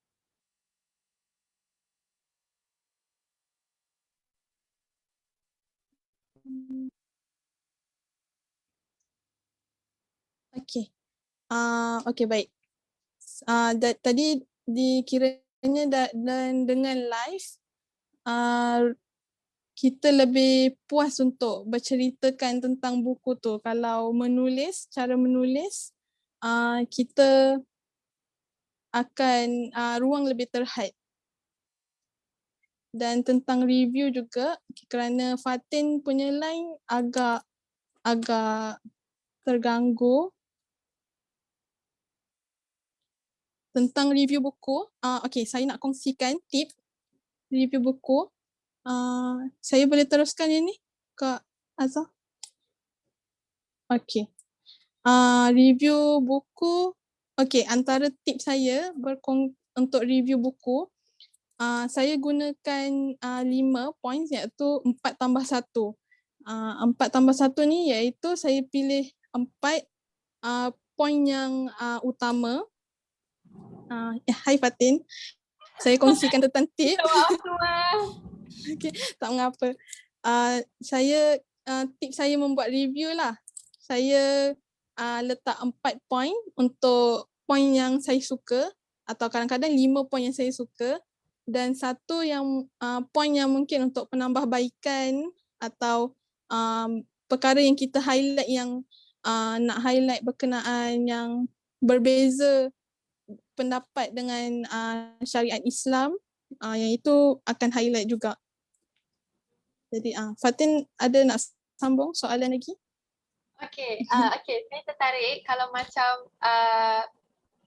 Okay. Okay, baik. Tadi dikiranya dan dengan live kita lebih puas untuk berceritakan tentang buku tu. Kalau menulis, cara menulis kita akan ruang lebih terhad. Dan tentang review juga kerana Fatin punya line agak terganggu. Tentang review buku, okay, saya nak kongsikan tip review buku. Saya boleh teruskan ini Kak Azhar? Okay. Review buku, okay, antara tip saya untuk review buku, saya gunakan 5 points iaitu 4+1. 4+1 ni iaitu saya pilih 4 poin yang utama. Hai Fatin, saya kongsikan tentang tip. Okay, tak mengapa. Tip saya membuat review lah. Saya letak 4 poin untuk poin yang saya suka atau kadang-kadang 5 poin yang saya suka dan 1 yang poin yang mungkin untuk penambahbaikan atau perkara yang kita highlight yang nak highlight berkenaan yang berbeza pendapat dengan syariat Islam, yang itu akan highlight juga. Jadi Fatin ada nak sambung soalan lagi? Okay, saya tertarik kalau macam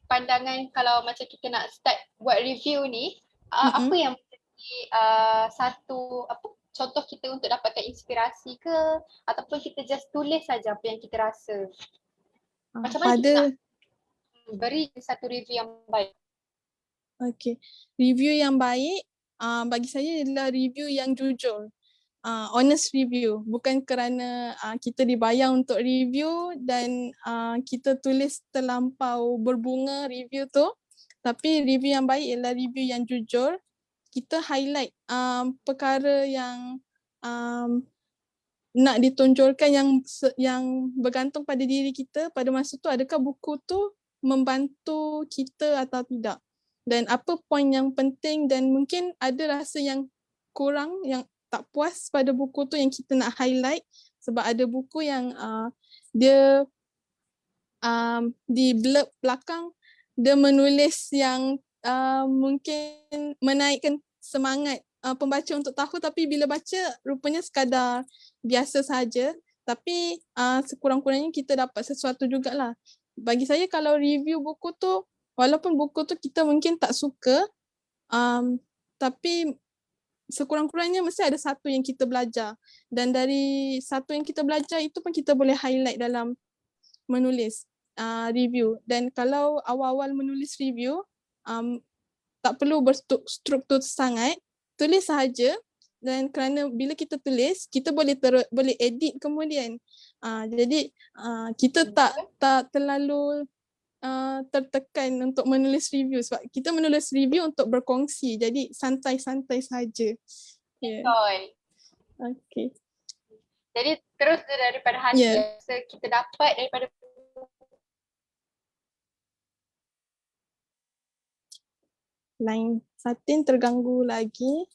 pandangan kalau macam kita nak start buat review ni, apa yang menjadi satu contoh kita untuk dapatkan inspirasi ke ataupun kita just tulis saja apa yang kita rasa. Macam mana kita nak beri satu review yang baik? Okay, review yang baik bagi saya adalah review yang jujur. Honest review, bukan kerana kita dibayar untuk review dan kita tulis terlampau berbunga review tu, tapi review yang baik ialah review yang jujur. Kita highlight perkara yang nak ditonjolkan yang bergantung pada diri kita pada masa tu, adakah buku tu membantu kita atau tidak, dan apa poin yang penting, dan mungkin ada rasa yang kurang, yang tak puas pada buku tu yang kita nak highlight. Sebab ada buku yang dia di blurb belakang dia menulis yang mungkin menaikkan semangat pembaca untuk tahu, tapi bila baca rupanya sekadar biasa saja. Tapi sekurang-kurangnya kita dapat sesuatu jugalah. Bagi saya kalau review buku tu, walaupun buku tu kita mungkin tak suka, tapi sekurang-kurangnya mesti ada satu yang kita belajar. Dan dari satu yang kita belajar itu pun kita boleh highlight dalam menulis review. Dan kalau awal-awal menulis review, tak perlu berstruktur sangat, tulis sahaja. Dan kerana bila kita tulis, kita boleh edit kemudian. Jadi kita tak terlalu tertekan untuk menulis review, sebab kita menulis review untuk berkongsi. Jadi santai-santai saja. Betul. Okay. Jadi terus daripada hati kita dapat daripada line Fatin terganggu lagi.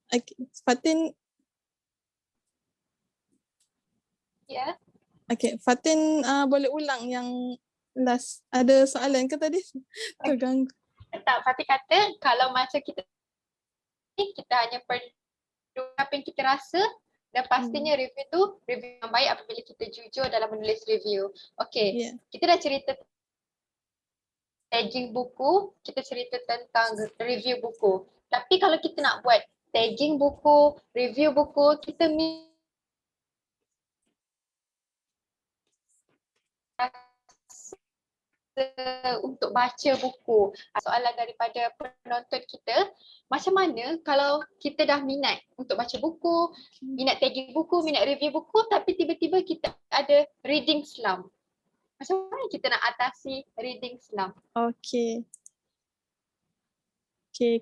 Okay. Fatin. ya. Okay, Fatin boleh ulang yang last. Ada soalan ke tadi? Terganggu. Tak, Fatih kata kalau masa kita hanya perlu apa yang kita rasa, dan pastinya review tu review yang baik apabila kita jujur dalam menulis review. Okay, kita dah cerita tagging buku, kita cerita tentang review buku. Tapi kalau kita nak buat tagging buku, review buku, kita untuk baca buku. Soalan daripada penonton kita, macam mana kalau kita dah minat untuk baca buku, minat tagging buku, minat review buku, tapi tiba-tiba kita ada reading slump. Macam mana kita nak atasi reading slump? Okay,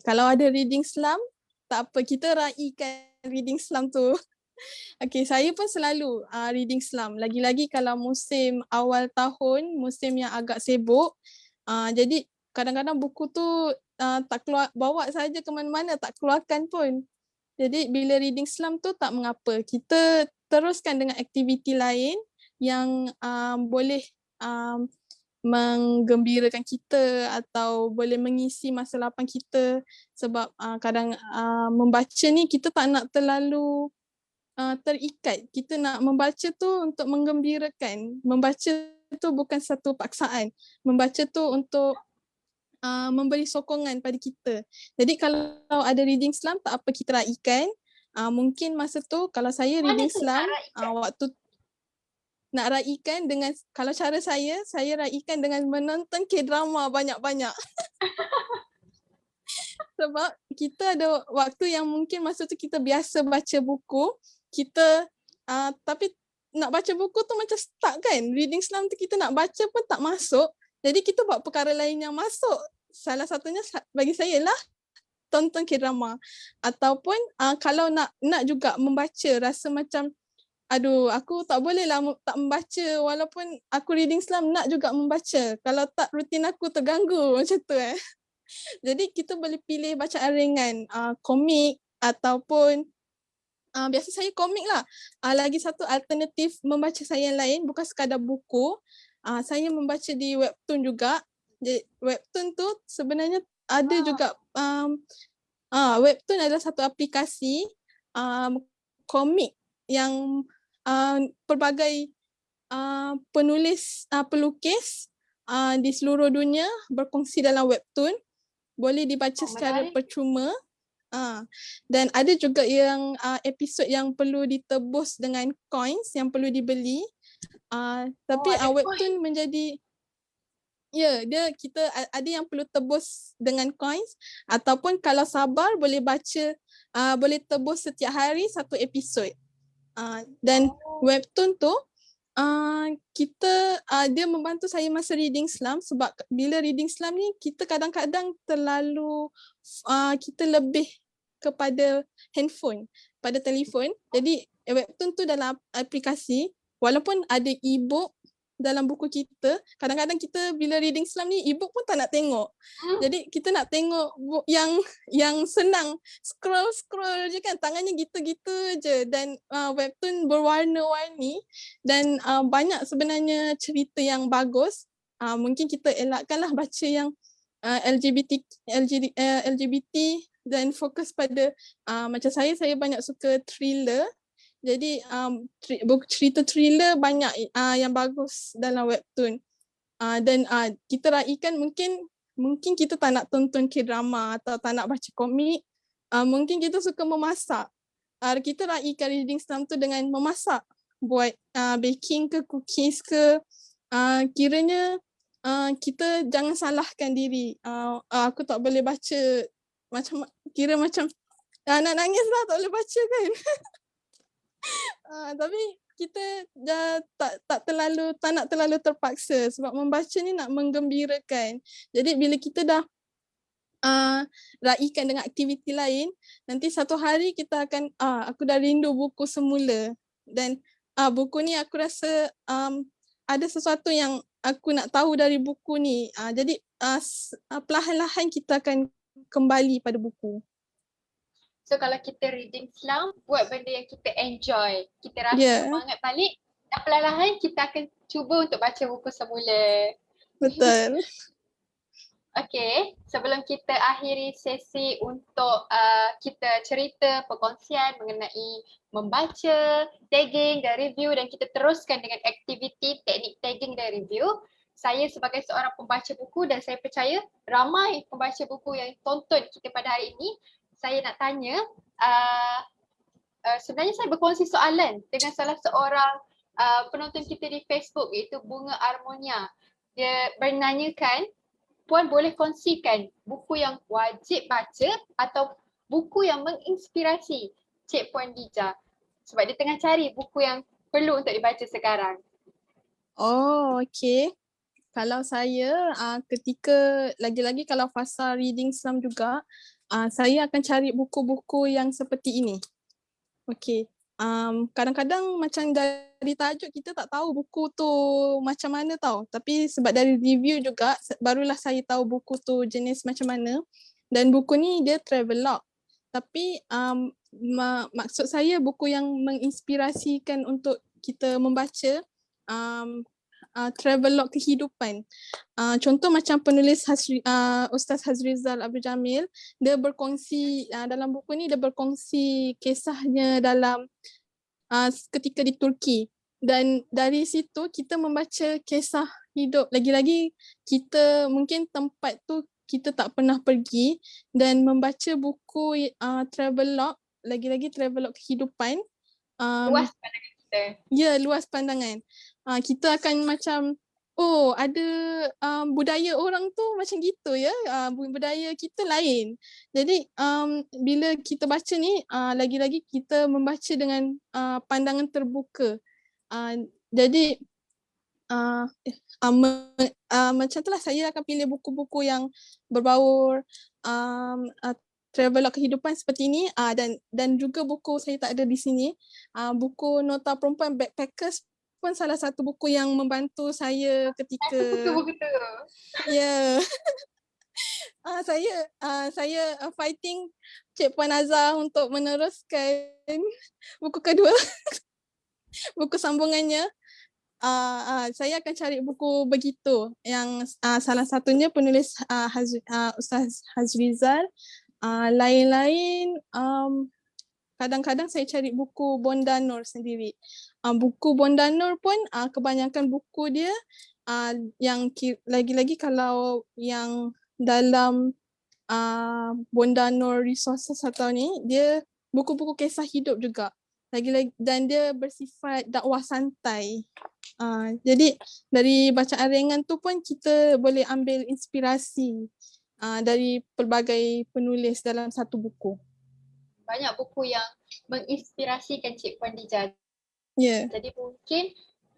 kalau ada reading slump, tak apa, kita raikan reading slump tu. Okay, saya pun selalu reading slump. Lagi-lagi kalau musim awal tahun, musim yang agak sibuk. Jadi kadang-kadang buku tu tak keluar, bawa saja ke mana-mana, tak keluarkan pun. Jadi bila reading slump tu tak mengapa. Kita teruskan dengan aktiviti lain yang boleh menggembirakan kita atau boleh mengisi masa lapang kita. Sebab kadang membaca ni kita tak nak terlalu terikat. Kita nak membaca tu untuk menggembirakan. Membaca tu bukan satu paksaan. Membaca tu untuk memberi sokongan pada kita. Jadi kalau ada reading slump, tak apa, kita raikan. Mungkin masa tu kalau saya reading slump, waktu nak raikan dengan, kalau cara saya raikan dengan menonton K-drama banyak-banyak. Sebab kita ada waktu yang mungkin masa tu kita biasa baca buku, kita tapi nak baca buku tu macam stuck kan. Reading slump tu kita nak baca pun tak masuk. Jadi kita buat perkara lain yang masuk. Salah satunya bagi saya lah tonton K-drama. Ataupun kalau nak juga membaca, rasa macam aduh, aku tak boleh lah tak membaca walaupun aku reading slump, nak juga membaca. Kalau tak, rutin aku terganggu macam tu Jadi kita boleh pilih bacaan ringan, komik ataupun biasa saya komik lah. Lagi satu alternatif membaca saya yang lain, bukan sekadar buku. Saya membaca di webtoon juga. Jadi, webtoon tu sebenarnya ada juga, webtoon adalah satu aplikasi komik yang pelbagai pelukis di seluruh dunia berkongsi dalam webtoon. Boleh dibaca secara percuma. Dan ada juga yang episod yang perlu ditebus dengan coins yang perlu dibeli. Tapi webtoon menjadi kita ada yang perlu tebus dengan coins, ataupun kalau sabar boleh baca, boleh tebus setiap hari satu episod. Dan webtoon tu dia membantu saya masa reading slump, sebab bila reading slump ni kita kadang-kadang terlalu kita lebih kepada handphone, pada telefon. Jadi webtoon tu dalam aplikasi, walaupun ada e-book dalam buku kita, kadang-kadang kita bila reading slump ni e-book pun tak nak tengok. Jadi kita nak tengok yang senang, scroll je kan, tangannya gitu-gitu je. Dan webtoon berwarna-warni dan banyak sebenarnya cerita yang bagus. Mungkin kita elakkanlah baca yang LGBT dan fokus pada macam saya banyak suka thriller. Jadi buku cerita thriller banyak yang bagus dalam webtoon. Dan kita raikan mungkin kita tak nak tonton K-drama atau tak nak baca komik. Mungkin kita suka memasak. Kita raikan reading slam tu dengan memasak. Buat baking ke cookies ke. Kiranya kita jangan salahkan diri. Aku tak boleh baca macam nak nangis lah, tak boleh baca kan. Tapi kita dah tak nak terlalu terpaksa sebab membaca ni nak menggembirakan. Jadi bila kita dah raikan dengan aktiviti lain, nanti satu hari kita akan aku dah rindu buku semula, dan buku ni aku rasa ada sesuatu yang aku nak tahu dari buku ni. Jadi perlahan-lahan kita akan kembali pada buku. So kalau kita reading slam, buat benda yang kita enjoy, kita rasa semangat balik, dan perlahan-lahan kita akan cuba untuk baca buku semula. Betul. Okay, sebelum kita akhiri sesi untuk kita cerita perkongsian mengenai membaca, tagging dan review, dan kita teruskan dengan aktiviti teknik tagging dan review, saya sebagai seorang pembaca buku dan saya percaya ramai pembaca buku yang tonton kita pada hari ini, saya nak tanya, sebenarnya saya berkongsi soalan dengan salah seorang penonton kita di Facebook, iaitu Bunga Armonia. Dia menanyakan, Puan boleh kongsikan buku yang wajib baca atau buku yang menginspirasi Cik Puan Dija? Sebab dia tengah cari buku yang perlu untuk dibaca sekarang. Oh, okay. Kalau saya ketika lagi-lagi kalau fasa reading slam juga, saya akan cari buku-buku yang seperti ini. Okay. Kadang-kadang macam dari tajuk kita tak tahu buku tu macam mana tau. Tapi sebab dari review juga barulah saya tahu buku tu jenis macam mana. Dan buku ni dia travelog. Tapi maksud saya buku yang menginspirasikan untuk kita membaca travelog kehidupan. Contoh macam penulis Ustaz Hazrizal Abdul Jamil, dia berkongsi dalam buku ni, dia berkongsi kisahnya dalam ketika di Turki, dan dari situ kita membaca kisah hidup. Lagi-lagi kita mungkin tempat tu kita tak pernah pergi, dan membaca buku travelog, lagi-lagi travelog kehidupan, Luas pandangan kita. Ya, luas pandangan. Kita akan macam, oh ada budaya orang tu macam gitu ya, budaya kita lain. Jadi bila kita baca ni, lagi-lagi kita membaca dengan pandangan terbuka. Jadi macam tu lah, saya akan pilih buku-buku yang berbaur travelog kehidupan seperti ini, dan juga buku saya tak ada di sini, buku Nota Perempuan Backpackers pun salah satu buku yang membantu saya ketika Buku-buku tu. ya. Saya fighting Cik Puan Azhar untuk meneruskan buku kedua, buku sambungannya. Saya akan cari buku begitu yang salah satunya penulis Ustaz Hazrizal. Lain-lain kadang-kadang saya cari buku Bonda Nur sendiri. Buku Bonda Nur pun kebanyakan buku dia yang lagi-lagi kalau yang dalam Bonda Nur Resources atau ni, dia buku-buku kisah hidup juga. Lagi-lagi, dan dia bersifat dakwah santai. Jadi dari bacaan ringan tu pun kita boleh ambil inspirasi dari pelbagai penulis dalam satu buku. Banyak buku yang menginspirasikan Cik Puan Dija. Ya. Jadi mungkin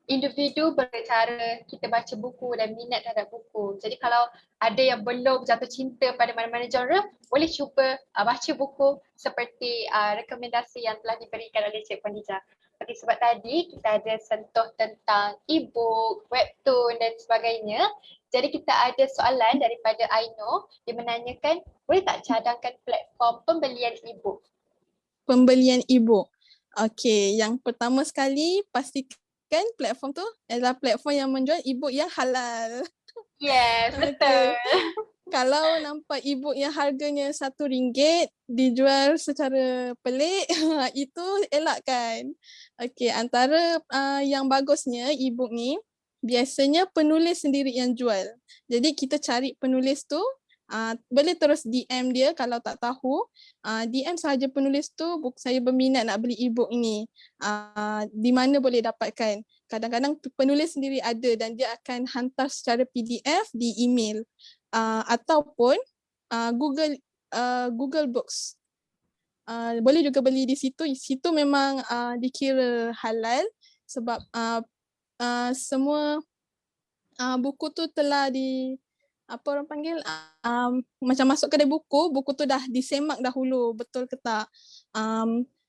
individu bercara kita baca buku dan minat terhadap buku. Jadi kalau ada yang belum jatuh cinta pada mana-mana genre, boleh cuba baca buku seperti rekomendasi yang telah diberikan oleh Cik Puan Dija. Seperti sebab tadi kita ada sentuh tentang e-book, webtoon dan sebagainya. Jadi kita ada soalan daripada Aino, dia menanyakan, boleh tak cadangkan platform pembelian e-book? Pembelian e-book. Okey, yang pertama sekali pastikan platform tu adalah platform yang menjual e-book yang halal. Yes, betul. Okay. Kalau nampak e-book yang harganya RM1 dijual secara pelik, itu elakkan. Okey, antara yang bagusnya e-book ni, biasanya penulis sendiri yang jual. Jadi kita cari penulis tu, boleh terus DM dia kalau tak tahu. DM sahaja penulis tu, saya berminat nak beli e-book ini. Di mana boleh dapatkan? Kadang-kadang penulis sendiri ada dan dia akan hantar secara PDF di email. Ataupun Google Books. Boleh juga beli di situ. Situ memang dikira halal sebab semua buku tu telah apa orang panggil, macam masuk kedai buku, buku tu dah disemak dahulu, betul ke tak?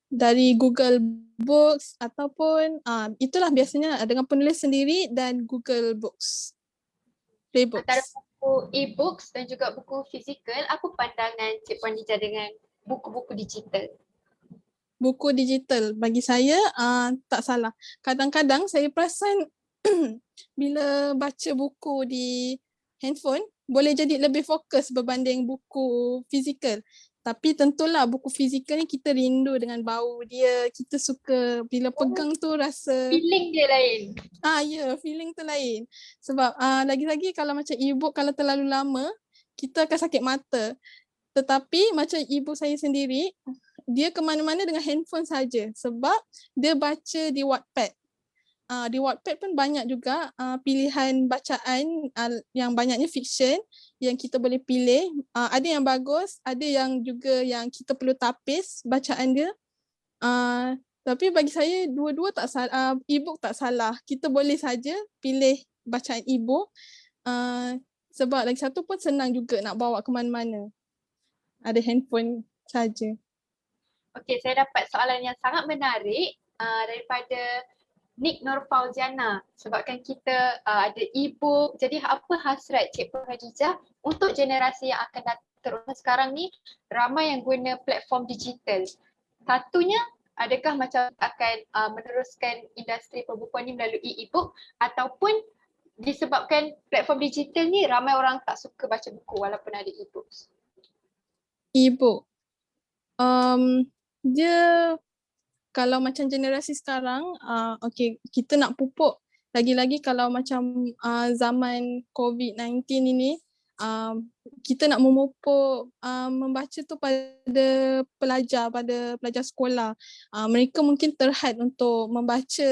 Dari Google Books ataupun itulah biasanya dengan penulis sendiri dan Google Books. Antara Playbooks. buku e-books dan juga buku fizikal, apa pandangan Cik Puan Nija dengan buku-buku digital? Buku digital bagi saya tak salah. Kadang-kadang saya perasan bila baca buku di handphone boleh jadi lebih fokus berbanding buku fizikal. Tapi tentulah buku fizikal ni kita rindu dengan bau dia, kita suka bila pegang tu rasa Feeling dia lain. ya, feeling tu lain. Sebab lagi-lagi kalau macam e-book kalau terlalu lama kita akan sakit mata. Tetapi macam ibu saya sendiri, dia ke mana-mana dengan handphone saja sebab dia baca di Wattpad. Di Wattpad pun banyak juga pilihan bacaan yang banyaknya fiction yang kita boleh pilih. Ada yang bagus, ada yang juga yang kita perlu tapis bacaan dia. Tapi bagi saya dua-dua tak salah, e-book tak salah. Kita boleh saja pilih bacaan e-book sebab lagi satu pun senang juga nak bawa ke mana-mana. Ada handphone saja. Okey, saya dapat soalan yang sangat menarik daripada Nick Nur Fauziana. Sebabkan kita ada e-book, jadi apa hasrat Cik Puan Khadijah untuk generasi yang akan datang, terutama sekarang ni ramai yang guna platform digital. Satunya, adakah macam akan meneruskan industri perbukuan ni melalui e-book ataupun disebabkan platform digital ni ramai orang tak suka baca buku walaupun ada e-books? E-book. Dia kalau macam generasi sekarang, okay, kita nak pupuk lagi-lagi kalau macam zaman COVID-19 ini, kita nak memupuk membaca tu pada pelajar sekolah. Mereka mungkin terhad untuk membaca,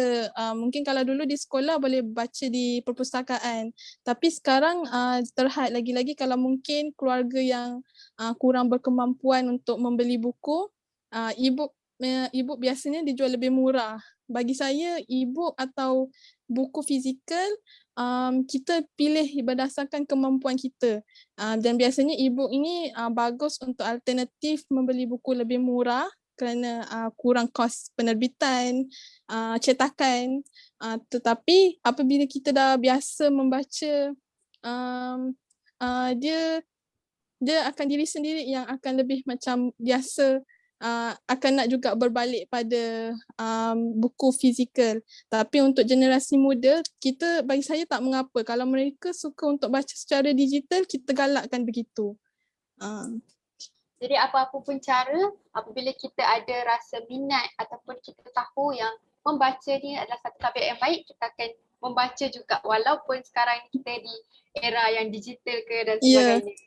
mungkin kalau dulu di sekolah boleh baca di perpustakaan, tapi sekarang terhad lagi-lagi kalau mungkin keluarga yang kurang berkemampuan untuk membeli buku, e-book biasanya dijual lebih murah. Bagi saya e-book atau buku fizikal kita pilih berdasarkan kemampuan kita. Dan biasanya e-book ini bagus untuk alternatif membeli buku lebih murah kerana kurang kos penerbitan, cetakan. Tetapi apabila kita dah biasa membaca, dia akan diri sendiri yang akan lebih macam biasa akan nak juga berbalik pada buku fizikal. Tapi untuk generasi muda, bagi saya tak mengapa. Kalau mereka suka untuk baca secara digital, kita galakkan begitu. Jadi apa-apa pun cara, apabila kita ada rasa minat ataupun kita tahu yang membaca ni adalah satu tabiat yang baik, kita akan membaca juga walaupun sekarang kita di era yang digital ke dan sebagainya.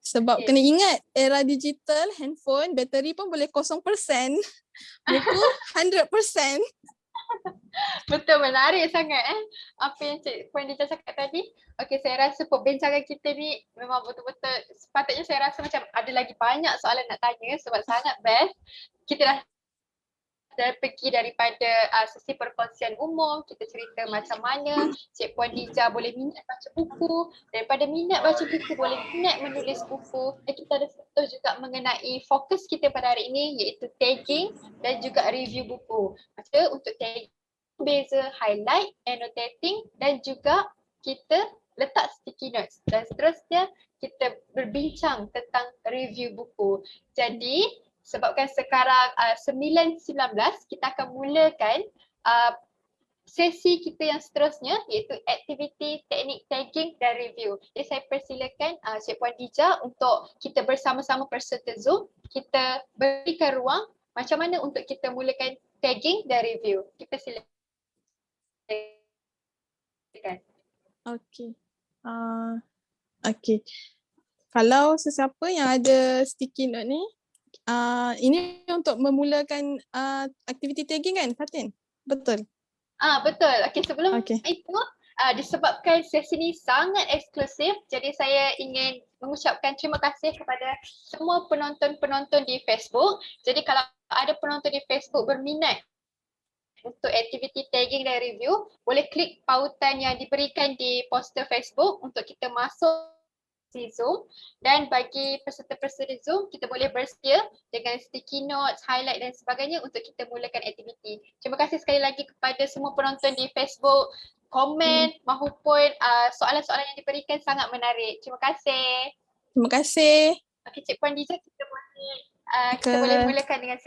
Sebab kena ingat era digital, handphone, bateri pun boleh 0%. Buku 100%. Betul, menarik sangat apa yang Cik Puan Nija cakap tadi. Okey, saya rasa perbincangan kita ni memang betul-betul sepatutnya saya rasa macam ada lagi banyak soalan nak tanya sebab sangat best. Kita dah pergi daripada sesi perkongsian umum, kita cerita macam mana Cik Puan Nija boleh minat baca buku, daripada minat baca buku boleh minat menulis buku, dan kita ada sentuh juga mengenai fokus kita pada hari ini iaitu tagging dan juga review buku. Macam untuk tagging, beza highlight, annotating dan juga kita letak sticky notes dan seterusnya kita berbincang tentang review buku. Jadi sebabkan sekarang 9.19 kita akan mulakan sesi kita yang seterusnya iaitu aktiviti teknik tagging dan review. Jadi saya persilakan Cik Puan Dija untuk kita bersama-sama peserta Zoom, kita berikan ruang macam mana untuk kita mulakan tagging dan review. Kita silakan. Okey. Okey. Kalau sesiapa yang ada sticky note ni, ini untuk memulakan aktiviti tagging kan Fatin? Betul? Betul. Okey, sebelum Okey. itu disebabkan sesi ni sangat eksklusif, jadi saya ingin mengucapkan terima kasih kepada semua penonton-penonton di Facebook. Jadi kalau ada penonton di Facebook berminat untuk aktiviti tagging dan review, boleh klik pautan yang diberikan di poster Facebook untuk kita masuk di Zoom, dan bagi peserta-peserta Zoom kita boleh bersedia dengan sticky notes, highlight dan sebagainya untuk kita mulakan aktiviti. Terima kasih sekali lagi kepada semua penonton di Facebook, komen maupun soalan-soalan yang diberikan sangat menarik. Terima kasih. Terima kasih. Okey, Cik Puan Dija, kita boleh mulakan dengan